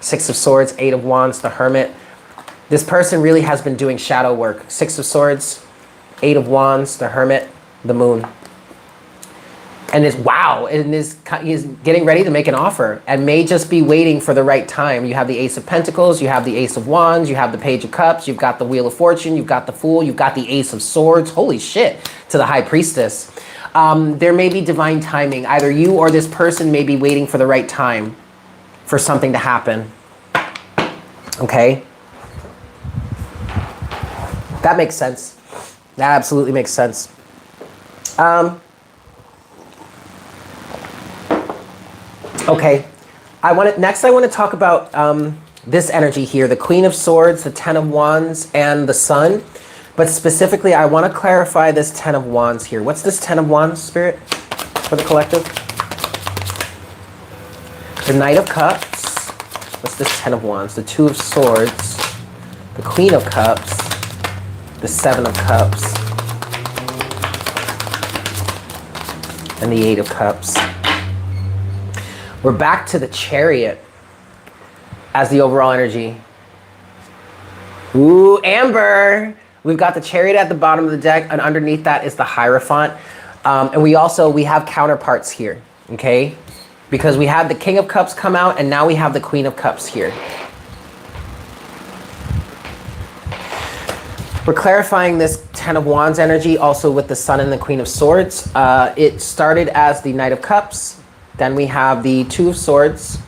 Six of Swords, Eight of Wands, the Hermit. This person really has been doing shadow work. Six of Swords, Eight of Wands, the Hermit, the Moon. And he's getting ready to make an offer and may just be waiting for the right time. You have the Ace of Pentacles, you have the Ace of Wands, you have the Page of Cups, you've got the Wheel of Fortune, you've got the Fool, you've got the Ace of Swords. Holy shit, to the High Priestess. There may be divine timing. Either you or this person may be waiting for the right time for something to happen. Okay? That makes sense. That absolutely makes sense. Okay, next I want to talk about this energy here, the Queen of Swords, the Ten of Wands, and the Sun. But specifically, I want to clarify this Ten of Wands here. What's this Ten of Wands, Spirit, for the collective? The Knight of Cups. What's this Ten of Wands? The Two of Swords, the Queen of Cups, the Seven of Cups, and the Eight of Cups. We're back to the Chariot as the overall energy. Ooh, Amber. We've got the Chariot at the bottom of the deck, and underneath that is the Hierophant. And we have counterparts here, okay? Because we had the King of Cups come out, and now we have the Queen of Cups here. We're clarifying this Ten of Wands energy also with the Sun and the Queen of Swords. It started as the Knight of Cups. Then we have the Two of Swords,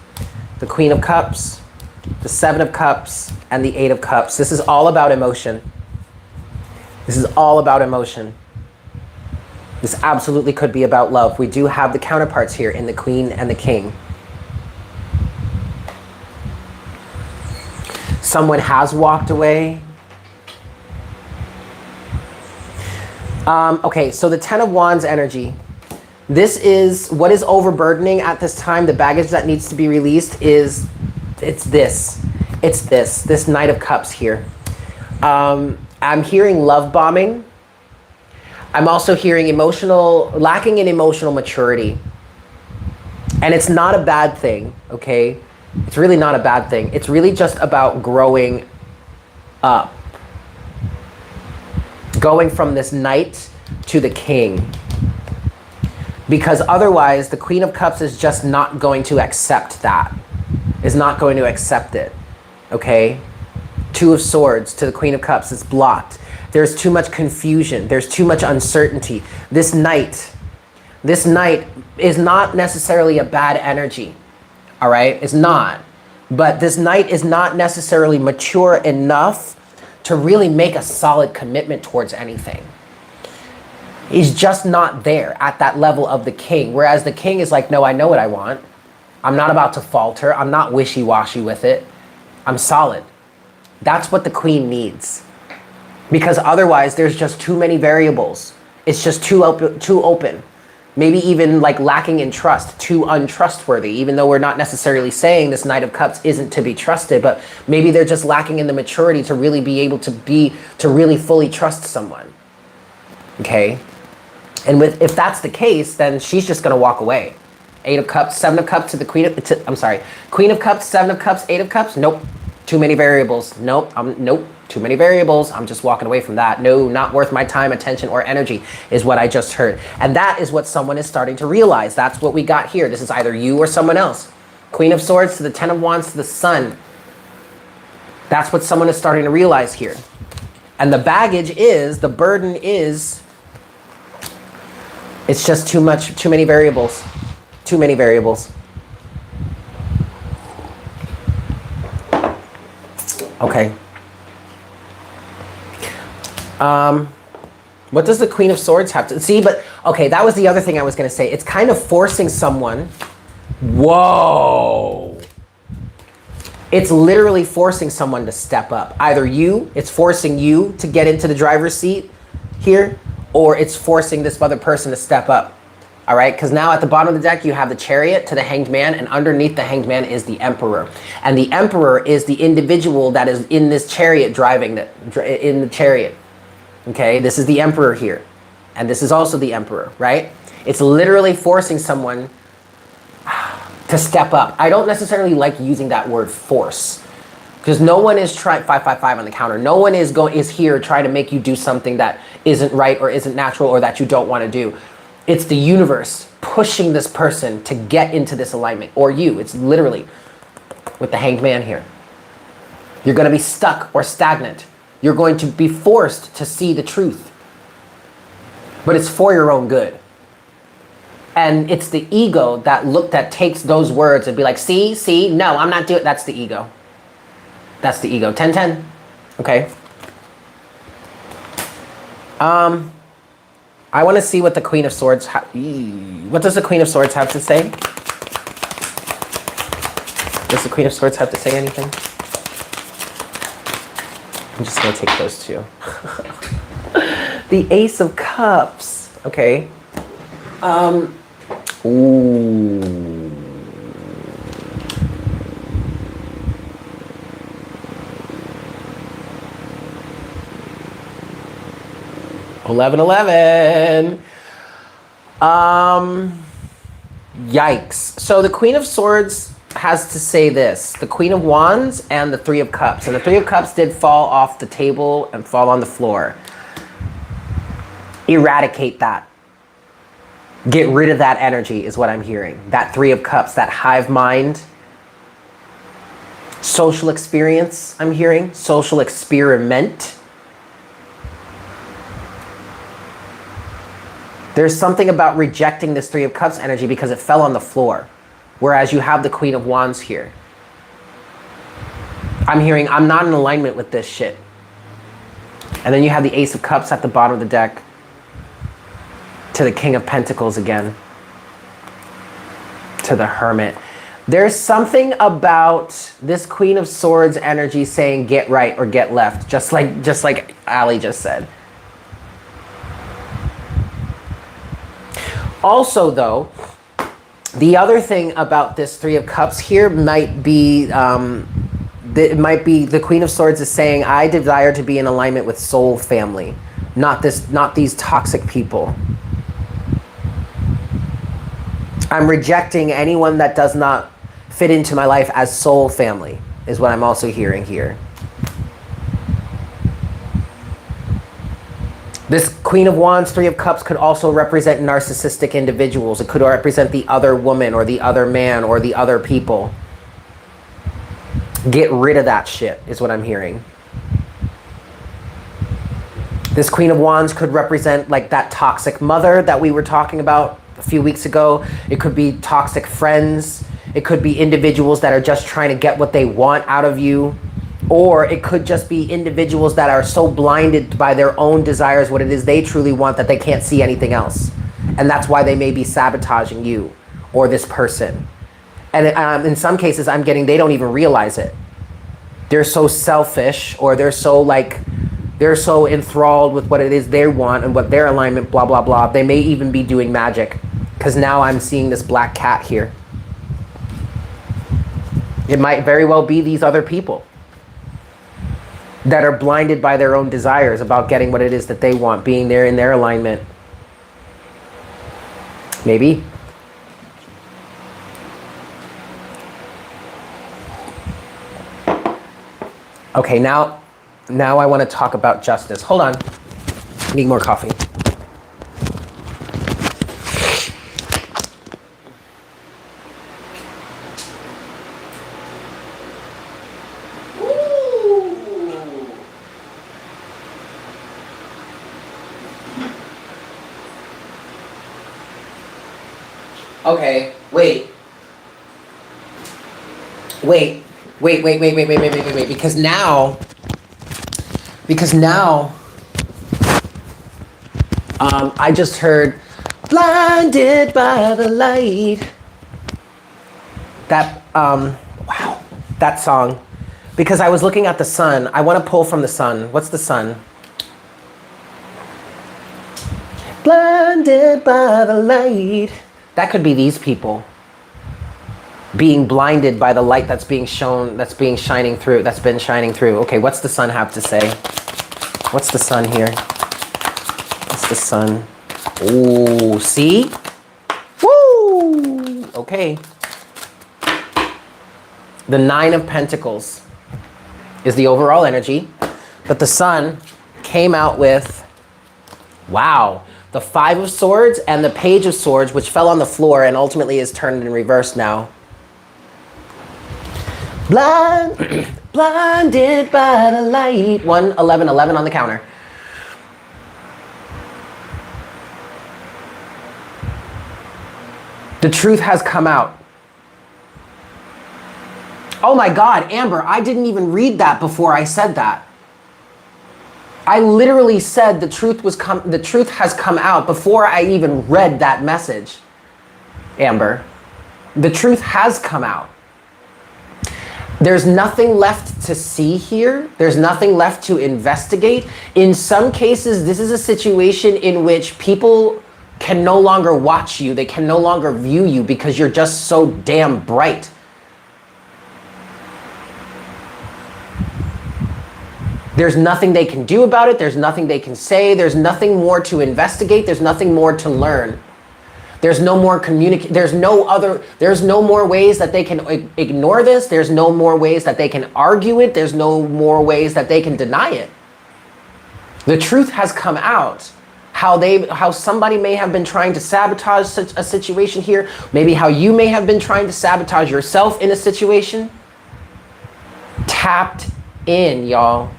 the Queen of Cups, the Seven of Cups, and the Eight of Cups. This is all about emotion. This is all about emotion. This absolutely could be about love. We do have the counterparts here in the Queen and the King. Someone has walked away. Okay, so the Ten of Wands energy. This is what is overburdening at this time. The baggage that needs to be released is, it's this Knight of Cups here. I'm hearing love bombing. I'm also hearing lacking in emotional maturity. And it's not a bad thing, okay? It's really not a bad thing. It's really just about growing up. Going from this Knight to the King. Because otherwise, the Queen of Cups is just not going to accept that. Is not going to accept it. Okay? Two of Swords to the Queen of Cups is blocked. There's too much confusion. There's too much uncertainty. This Knight is not necessarily a bad energy. All right? It's not. But this Knight is not necessarily mature enough to really make a solid commitment towards anything. He's just not there at that level of the King. Whereas the King is like, no, I know what I want. I'm not about to falter. I'm not wishy-washy with it. I'm solid. That's what the Queen needs. Because otherwise, there's just too many variables. It's just too open. Maybe even like lacking in trust, too untrustworthy, even though we're not necessarily saying this Knight of Cups isn't to be trusted, but maybe they're just lacking in the maturity to really be able to really fully trust someone. Okay? And if that's the case, then she's just going to walk away. Eight of Cups, Seven of Cups to the Queen of Cups, Seven of Cups, Eight of Cups. Nope. Too many variables. Nope. Nope. Too many variables. I'm just walking away from that. No, not worth my time, attention, or energy is what I just heard. And that is what someone is starting to realize. That's what we got here. This is either you or someone else. Queen of Swords to the Ten of Wands to the Sun. That's what someone is starting to realize here. And the baggage is, the burden is, it's just too much, too many variables. Too many variables. Okay. What does the Queen of Swords have to... See, but... Okay, that was the other thing I was going to say. It's kind of forcing someone... Whoa! It's literally forcing someone to step up. Either you, it's forcing you to get into the driver's seat here, or it's forcing this other person to step up. All right, because now at the bottom of the deck, you have the Chariot to the Hanged Man, and underneath the Hanged Man is the Emperor. And the Emperor is the individual that is in this chariot driving in the chariot. Okay, this is the Emperor here. And this is also the Emperor, right? It's literally forcing someone to step up. I don't necessarily like using that word force, because no one is trying 555 on the counter. No one is here trying to make you do something that isn't right or isn't natural or that you don't want to do. It's the universe pushing this person to get into this alignment, or you. It's literally with the Hanged Man here. You're going to be stuck or stagnant. You're going to be forced to see the truth. But it's for your own good. And it's the ego that takes those words and be like, see, no, I'm not doing it. That's the ego. That's the ego. 10-10. Okay. I want to see what the Queen of Swords... What does the Queen of Swords have to say? Does the Queen of Swords have to say anything? I'm just going to take those two. The Ace of Cups. Okay. Ooh. 11-11. Yikes. So the Queen of Swords has to say this. The Queen of Wands and the Three of Cups. And the Three of Cups did fall off the table and fall on the floor. Eradicate that. Get rid of that energy is what I'm hearing. That Three of Cups, that hive mind. Social experience, I'm hearing. Social experiment. There's something about rejecting this Three of Cups energy because it fell on the floor. Whereas you have the Queen of Wands here. I'm hearing, I'm not in alignment with this shit. And then you have the Ace of Cups at the bottom of the deck. To the King of Pentacles again. To the Hermit. There's something about this Queen of Swords energy saying get right or get left. Just like Ali just said. Also, though, the other thing about this Three of Cups here might be, it might be the Queen of Swords is saying, I desire to be in alignment with soul family, not these toxic people. I'm rejecting anyone that does not fit into my life as soul family, is what I'm also hearing here. This Queen of Wands, Three of Cups could also represent narcissistic individuals. It could represent the other woman or the other man or the other people. Get rid of that shit is what I'm hearing. This Queen of Wands could represent like that toxic mother that we were talking about a few weeks ago. It could be toxic friends. It could be individuals that are just trying to get what they want out of you. Or it could just be individuals that are so blinded by their own desires, what it is they truly want, that they can't see anything else. And that's why they may be sabotaging you or this person. And in some cases, I'm getting they don't even realize it. They're so selfish, or they're so enthralled with what it is they want and what their alignment, blah, blah, blah. They may even be doing magic. Because now I'm seeing this black cat here. It might very well be these other people that are blinded by their own desires about getting what it is that they want, being there in their alignment. Maybe. Okay, now I want to talk about justice. Hold on. Need more coffee. Okay, wait. Wait, wait, because now, I just heard blinded by the light. That, wow, that song. Because I was looking at the sun. I want to pull from the sun. What's the sun? Blinded by the light. That could be these people. Being blinded by the light that's being shown, that's been shining through. Okay, what's the sun have to say? What's the sun here? What's the sun? Ooh, see? Woo! Okay. The 9 of Pentacles is the overall energy, but the sun came out with, wow, the 5 of Swords and the Page of Swords, which fell on the floor and ultimately is turned in reverse now. Blinded by the light. 1, 11, 11 on the counter. The truth has come out. Oh my God, Amber, I didn't even read that before I said that. I literally said the truth has come out before I even read that message. Amber, the truth has come out. There's nothing left to see here. There's nothing left to investigate. In some cases, this is a situation in which people can no longer watch you. They can no longer view you because you're just so damn bright. There's nothing they can do about it. There's nothing they can say. There's nothing more to investigate. There's nothing more to learn. There's no more communicate. There's no more ways that they can ignore this. There's no more ways that they can argue it. There's no more ways that they can deny it. The truth has come out. How somebody may have been trying to sabotage such a situation here. Maybe how you may have been trying to sabotage yourself in a situation. Tapped in, y'all.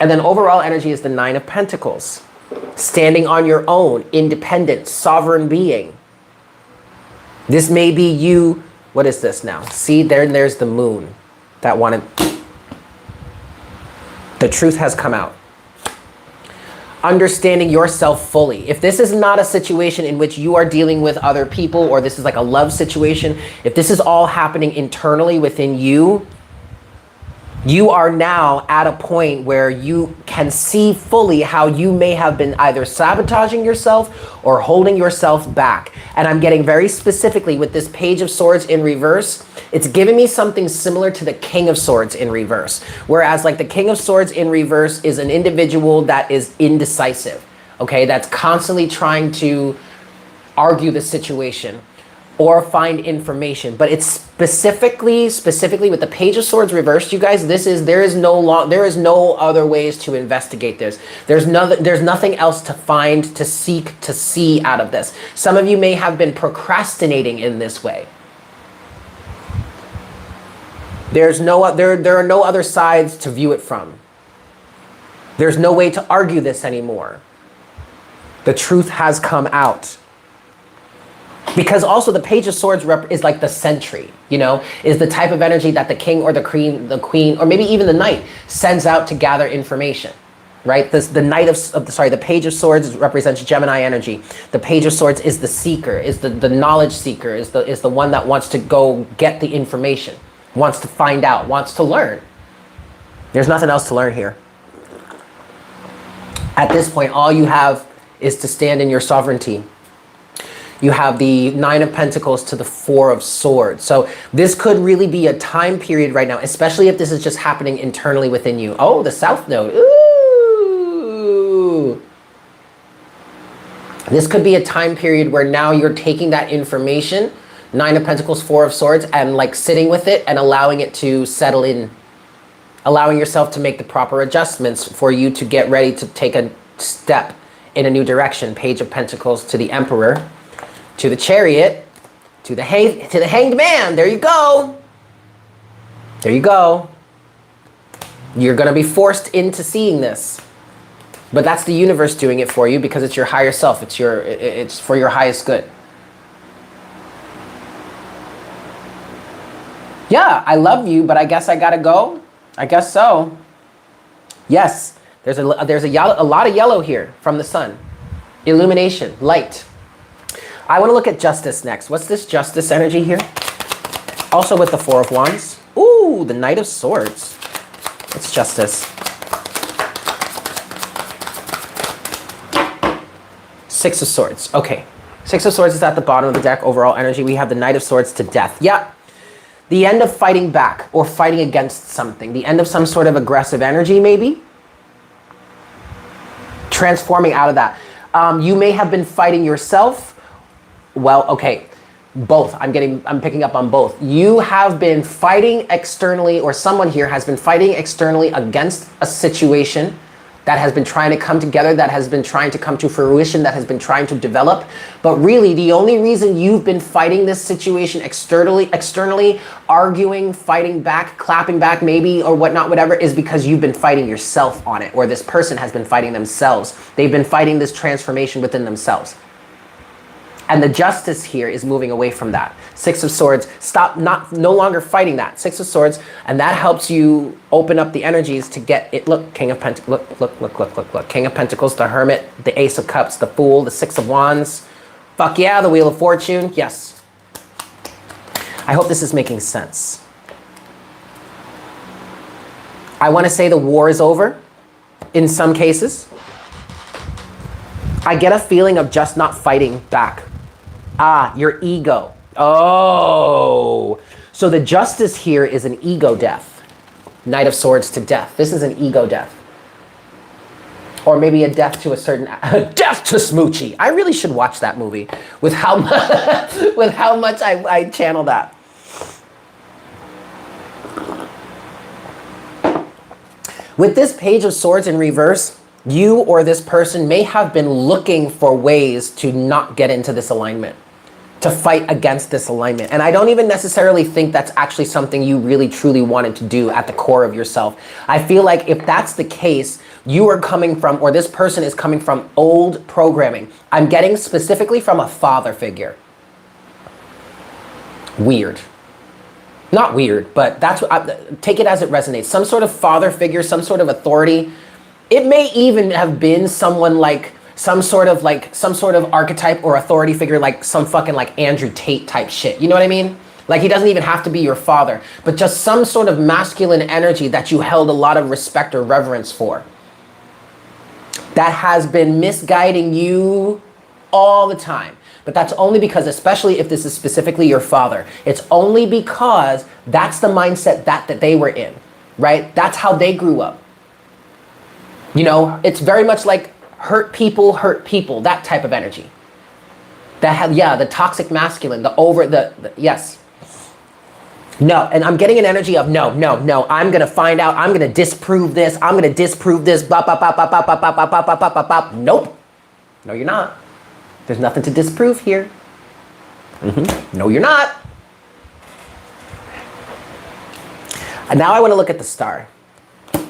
And then overall energy is the 9 of Pentacles. Standing on your own, independent, sovereign being. This may be you. What is this now? See, there's the moon that wanted. The truth has come out. Understanding yourself fully. If this is not a situation in which you are dealing with other people, or this is like a love situation, if this is all happening internally within you, you are now at a point where you can see fully how you may have been either sabotaging yourself or holding yourself back. And I'm getting very specifically with this Page of Swords in reverse. It's giving me something similar to the King of Swords in reverse. Whereas like the King of Swords in reverse is an individual that is indecisive, okay? That's constantly trying to argue the situation or find information, but it's specifically with the Page of Swords reversed, you guys. There is no other ways to investigate this. There's nothing else to find, to seek, to see out of this. Some of you may have been procrastinating in this way. There are no other sides to view it from. There's no way to argue this anymore. The truth has come out. Because also the Page of Swords is like the sentry, is the type of energy that the king or the queen, or maybe even the knight sends out to gather information, right? The Page of Swords represents Gemini energy. The Page of Swords is the seeker, is the knowledge seeker, is the one that wants to go get the information, wants to find out, wants to learn. There's nothing else to learn here. At this point, all you have is to stand in your sovereignty. You have the 9 of Pentacles to the 4 of Swords. So this could really be a time period right now, especially if this is just happening internally within you. Oh, the South Node. Ooh. This could be a time period where now you're taking that information, 9 of Pentacles, 4 of Swords, and like sitting with it and allowing it to settle in. Allowing yourself to make the proper adjustments for you to get ready to take a step in a new direction. Page of Pentacles to the Emperor. To the Chariot, to the Hanged Man. There you go. There you go. You're going to be forced into seeing this. But that's the universe doing it for you because it's your higher self. It's for your highest good. Yeah, I love you, but I guess I gotta go. I guess so. Yes, there's a lot of yellow here from the sun. Illumination, light. I want to look at justice next. What's this justice energy here? Also with the Four of Wands. Ooh, the Knight of Swords. It's justice. Six of Swords. Okay. Six of Swords is at the bottom of the deck. Overall energy. We have the Knight of Swords to death. Yeah. The end of fighting back or fighting against something. The end of some sort of aggressive energy, maybe. Transforming out of that. You may have been fighting yourself. Well, okay. Both. I'm picking up on both. You have been fighting externally, or someone here has been fighting externally against a situation that has been trying to come together, that has been trying to come to fruition, that has been trying to develop. But really, the only reason you've been fighting this situation externally, arguing, fighting back, clapping back maybe, or whatnot, whatever, is because you've been fighting yourself on it, or this person has been fighting themselves. They've been fighting this transformation within themselves. And the justice here is moving away from that. Six of Swords, no longer fighting that. Six of Swords, and that helps you open up the energies to get it. Look, King of Pentacles, look. King of Pentacles, the Hermit, the Ace of Cups, the Fool, the Six of Wands. Fuck yeah, the Wheel of Fortune, yes. I hope this is making sense. I want to say the war is over in some cases. I get a feeling of just not fighting back. Ah, your ego. Oh. So the justice here is an ego death. Knight of Swords to death. This is an ego death. Or maybe a death to a certain, death to Smoochie. I really should watch that movie with how much I channel that. With this Page of Swords in reverse, you or this person may have been looking for ways to not get into this alignment, to fight against this alignment. And I don't even necessarily think that's actually something you really truly wanted to do at the core of yourself. I feel like if that's the case, you are coming from, or this person is coming from old programming. I'm getting specifically from a father figure. Weird. Not weird, but that's what take it as it resonates. Some sort of father figure, some sort of authority. It may even have been someone like some sort of archetype or authority figure, like some fucking like Andrew Tate type shit. You know what I mean? Like he doesn't even have to be your father, but just some sort of masculine energy that you held a lot of respect or reverence for. That has been misguiding you all the time. But that's only because, especially if this is specifically your father, it's only because that's the mindset that they were in, right? That's how they grew up. You know, it's very much like hurt people, that type of energy. The toxic masculine, yes. No, and I'm getting an energy of no, I'm gonna find out, I'm gonna disprove this, bop, bop, bop, bop, bop, bop, bop, bop, bop, bop, bop, bop. Nope. No, you're not. There's nothing to disprove here. No, you're not. And now I want to look at the star.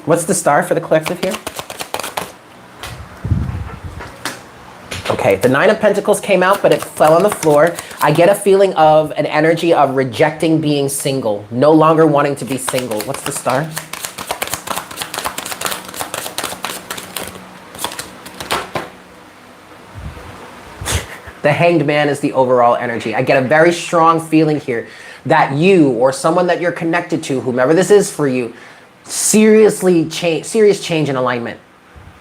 What's the star for the collective here? Okay, the Nine of Pentacles came out, but it fell on the floor. I get a feeling of an energy of rejecting being single, no longer wanting to be single. What's the star? The Hanged Man is the overall energy. I get a very strong feeling here that you or someone that you're connected to, whomever this is for you, serious change in alignment.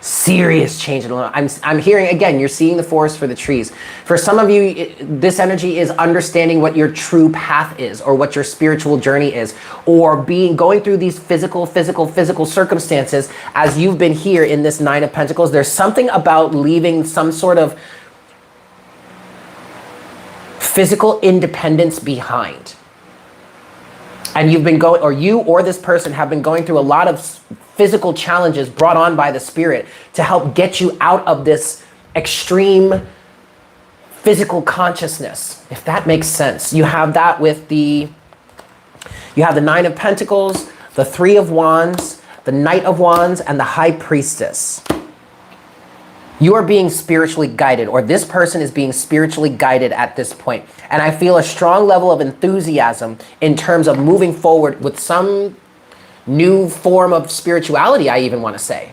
Serious change in alignment. I'm hearing, again, you're seeing the forest for the trees. For some of you, this energy is understanding what your true path is, or what your spiritual journey is, or going through these physical circumstances as you've been here in this Nine of Pentacles. There's something about leaving some sort of physical independence behind. And you've been going, or you or this person have been going through a lot of physical challenges brought on by the spirit to help get you out of this extreme physical consciousness, if that makes sense. You have that with you have the Nine of Pentacles, the Three of Wands, the Knight of Wands, and the High Priestess. You are being spiritually guided, or this person is being spiritually guided at this point. And I feel a strong level of enthusiasm in terms of moving forward with some new form of spirituality, I even want to say.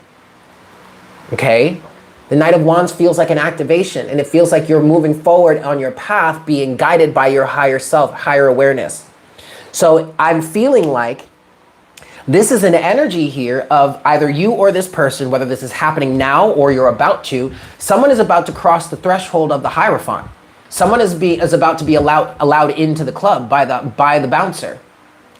Okay? The Knight of Wands feels like an activation, and it feels like you're moving forward on your path, being guided by your higher self, higher awareness. So I'm feeling like this is an energy here of either you or this person, whether this is happening now or you're about to, someone is about to cross the threshold of the Hierophant. Someone is about to be allowed into the club by the bouncer.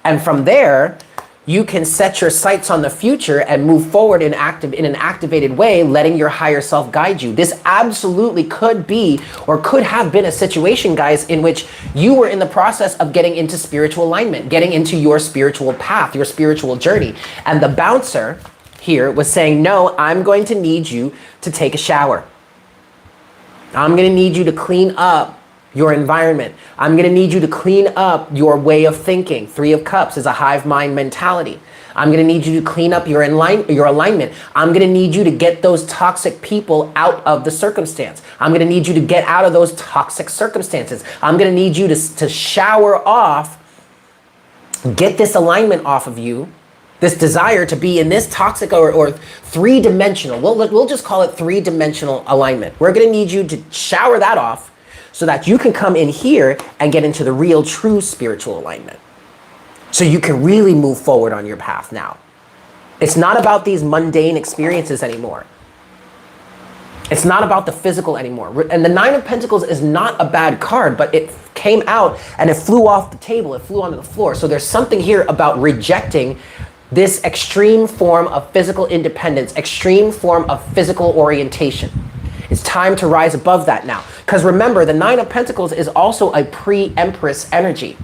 And from there, you can set your sights on the future and move forward in an activated way, letting your higher self guide you. This absolutely could be, or could have been, a situation, guys, in which you were in the process of getting into spiritual alignment, getting into your spiritual path, your spiritual journey. And the bouncer here was saying, no, I'm going to need you to take a shower. I'm going to need you to clean up your environment. I'm going to need you to clean up your way of thinking. 3 of Cups is a hive mind mentality. I'm going to need you to clean up your alignment. I'm going to need you to get those toxic people out of the circumstance. I'm going to need you to get out of those toxic circumstances. I'm going to need you to shower off, get this alignment off of you, this desire to be in this toxic or three-dimensional. We'll just call it three-dimensional alignment. We're going to need you to shower that off, so that you can come in here and get into the real, true spiritual alignment. So you can really move forward on your path now. It's not about these mundane experiences anymore. It's not about the physical anymore. And the 9 of Pentacles is not a bad card, but it came out and it flew off the table. It flew onto the floor. So there's something here about rejecting this extreme form of physical independence, extreme form of physical orientation. It's time to rise above that now. Because remember, the 9 of Pentacles is also a pre-Empress energy.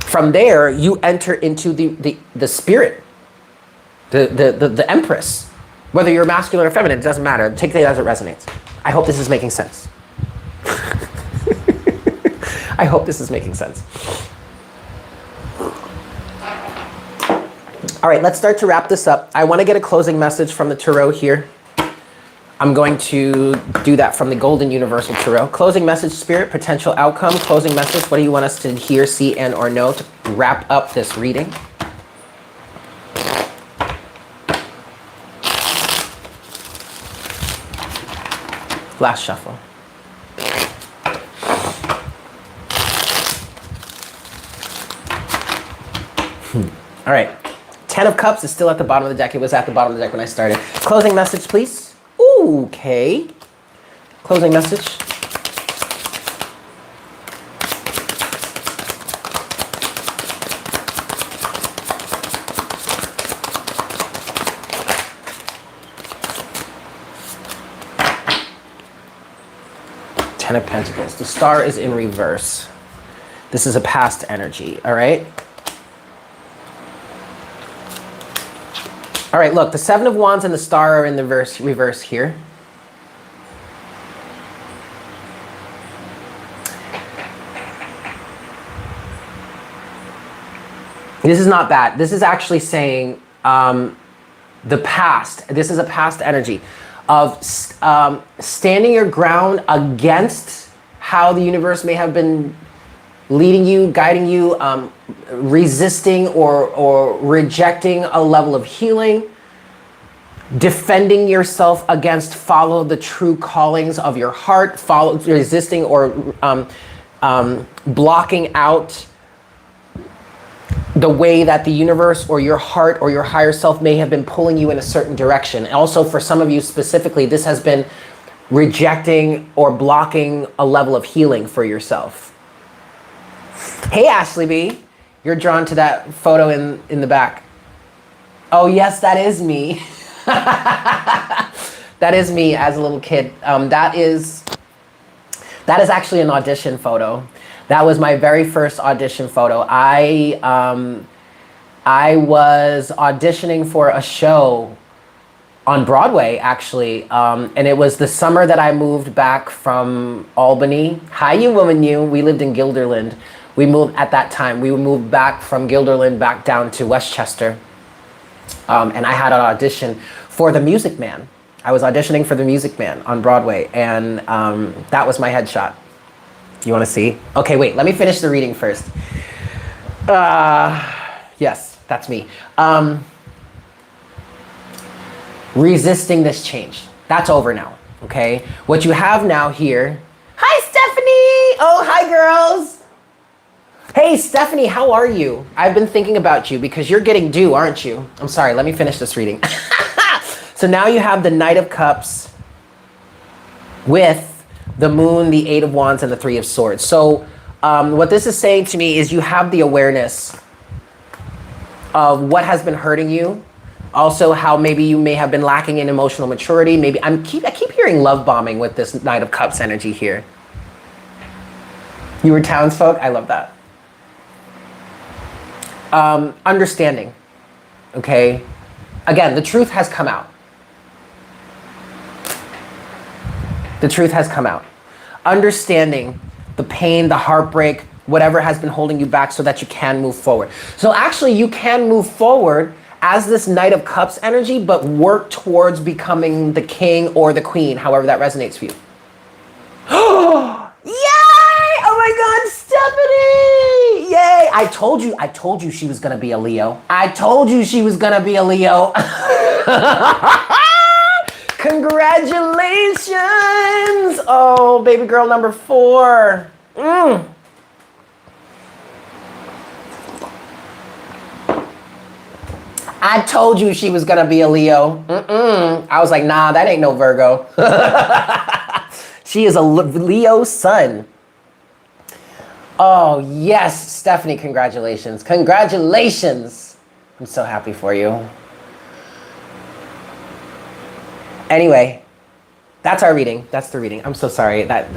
From there, you enter into the spirit, the Empress. Whether you're masculine or feminine, it doesn't matter. Take it as it resonates. I hope this is making sense. I hope this is making sense. All right, let's start to wrap this up. I want to get a closing message from the Tarot here. I'm going to do that from the Golden Universal Tarot. Closing message, Spirit, potential outcome. Closing message, what do you want us to hear, see, and or know to wrap up this reading? Last shuffle. All right. 10 of Cups is still at the bottom of the deck. It was at the bottom of the deck when I started. Closing message, please. Okay. Closing message. Ten of Pentacles. The Star is in reverse. This is a past energy, all right? All right, look, the 7 of Wands and the Star are in the reverse here. This is not bad. This is actually saying the past. This is a past energy of standing your ground against how the universe may have been leading you, guiding you, resisting or rejecting a level of healing, defending yourself against follow the true callings of your heart, resisting or blocking out the way that the universe or your heart or your higher self may have been pulling you in a certain direction. Also, for some of you specifically, this has been rejecting or blocking a level of healing for yourself. Hey, Ashley B, you're drawn to that photo in the back. Oh, yes, that is me. That is me as a little kid. That is actually an audition photo. That was my very first audition photo. I was auditioning for a show on Broadway, actually, and it was the summer that I moved back from Albany. Hi, you woman, you. We lived in Guilderland. We moved at that time. We moved back from Guilderland back down to Westchester, and I had an audition for The Music Man. I was auditioning for The Music Man on Broadway, and that was my headshot. You want to see? Okay, wait, let me finish the reading first. Yes, that's me. Resisting this change. That's over now, okay? What you have now here. Hi, Stephanie! Oh, hi, girls! Hey, Stephanie, how are you? I've been thinking about you because you're getting due, aren't you? I'm sorry, let me finish this reading. So now you have the Knight of Cups with the Moon, the Eight of Wands, and the Three of Swords. So what this is saying to me is you have the awareness of what has been hurting you. Also, how maybe you may have been lacking in emotional maturity. Maybe I keep hearing love bombing with this Knight of Cups energy here. You were townsfolk? I love that. Understanding, okay? Again, the truth has come out. The truth has come out. Understanding the pain, the heartbreak, whatever has been holding you back so that you can move forward. So actually you can move forward as this Knight of Cups energy, but work towards becoming the king or the queen, however that resonates for you. Yay! Oh my God, Stephanie! Yay! I told you she was gonna be a Leo. I told you she was gonna be a Leo. Congratulations! Oh, baby girl number 4. I told you she was gonna be a Leo. I was like, nah, that ain't no Virgo. She is a Leo sun. Oh, yes, Stephanie, congratulations. Congratulations. I'm so happy for you. Anyway, that's our reading. That's the reading. I'm so sorry that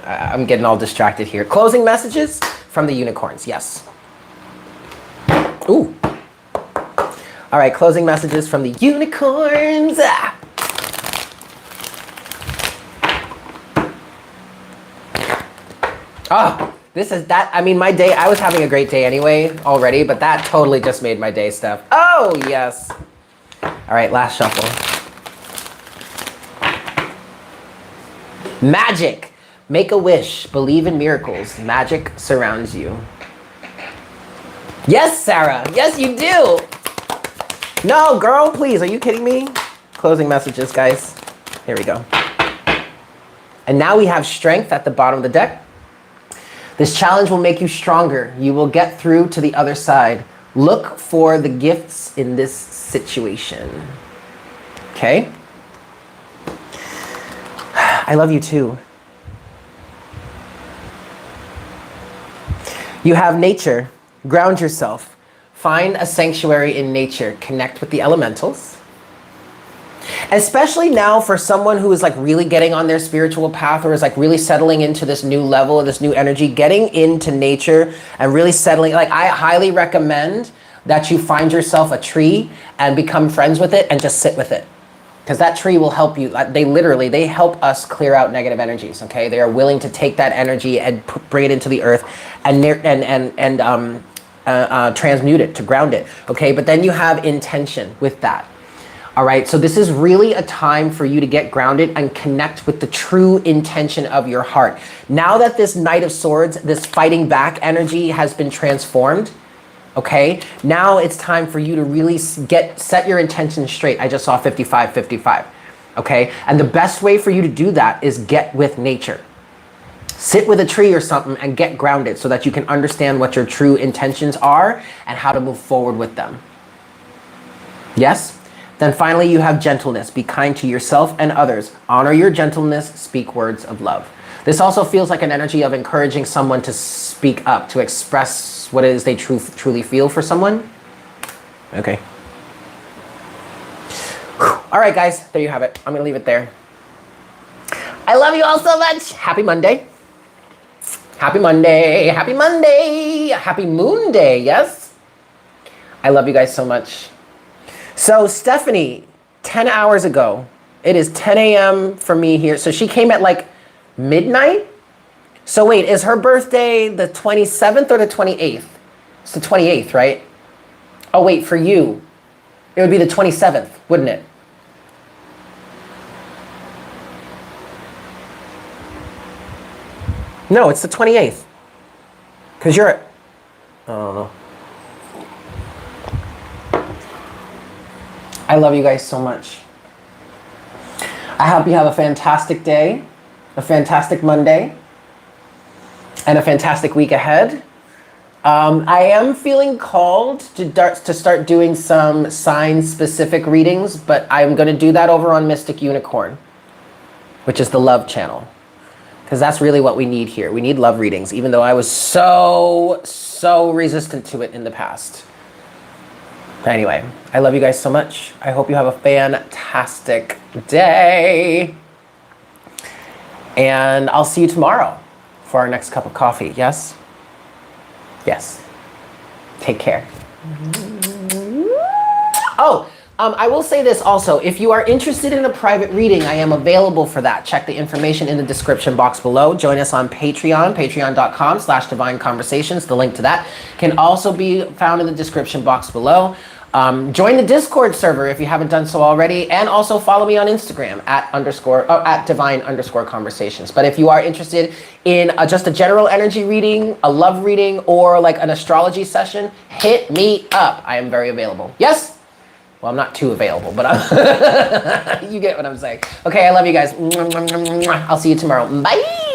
I'm getting all distracted here. Closing messages from the unicorns. Yes. Ooh. All right, closing messages from the unicorns. Oh, this is that. I mean, my day, I was having a great day anyway already, but that totally just made my day, Steph. Oh, yes. All right, last shuffle. Magic. Make a wish. Believe in miracles. Magic surrounds you. Yes, Sarah. Yes, you do. No, girl, please. Are you kidding me? Closing messages, guys. Here we go. And now we have strength at the bottom of the deck. This challenge will make you stronger. You will get through to the other side. Look for the gifts in this situation. Okay? I love you too. You have nature. Ground yourself. Find a sanctuary in nature. Connect with the elementals. Especially now for someone who is like really getting on their spiritual path or is like really settling into this new level, this new energy, getting into nature and really settling. Like I highly recommend that you find yourself a tree and become friends with it and just sit with it. Because that tree will help you. They help us clear out negative energies, okay? They are willing to take that energy and bring it into the earth and transmute it, to ground it, okay? But then you have intention with that, all right? So this is really a time for you to get grounded and connect with the true intention of your heart. Now that this Knight of Swords, this fighting back energy has been transformed, okay, now it's time for you to really set your intention straight. I just saw 55-55, okay? And the best way for you to do that is get with nature. Sit with a tree or something and get grounded so that you can understand what your true intentions are and how to move forward with them. Yes? Then finally, you have gentleness. Be kind to yourself and others. Honor your gentleness. Speak words of love. This also feels like an energy of encouraging someone to speak up, to express what it is they truly feel for someone. Okay. All right, guys, there you have it. I'm gonna leave it there. I love you all so much. Happy Monday. Happy Monday. Happy Monday. Happy Moon Day, yes? I love you guys so much. So Stephanie, 10 hours ago, it is 10 a.m. for me here. So she came at like midnight. So wait, is her birthday the 27th or the 28th? It's the 28th, right? Oh wait, for you, it would be the 27th, wouldn't it? No, it's the 28th. Because you're at, I don't know. I love you guys so much. I hope you have a fantastic day, a fantastic Monday, and a fantastic week ahead. I am feeling called to start doing some sign-specific readings, but I'm going to do that over on Mystic Unicorn, which is the love channel. Because that's really what we need here. We need love readings, even though I was so resistant to it in the past. Anyway, I love you guys so much. I hope you have a fantastic day. And I'll see you tomorrow for our next cup of coffee. Yes? Yes. Take care. Oh, I will say this also. If you are interested in a private reading, I am available for that. Check the information in the description box below. Join us on Patreon, patreon.com/Divine Conversations. The link to that can also be found in the description box below. Join the Discord server if you haven't done so already, and also follow me on Instagram at divine_conversations. But if you are interested in just a general energy reading, a love reading, or like an astrology session, hit me up. I am very available. Yes? Well, I'm not too available, but you get what I'm saying. Okay, I love you guys. I'll see you tomorrow. Bye.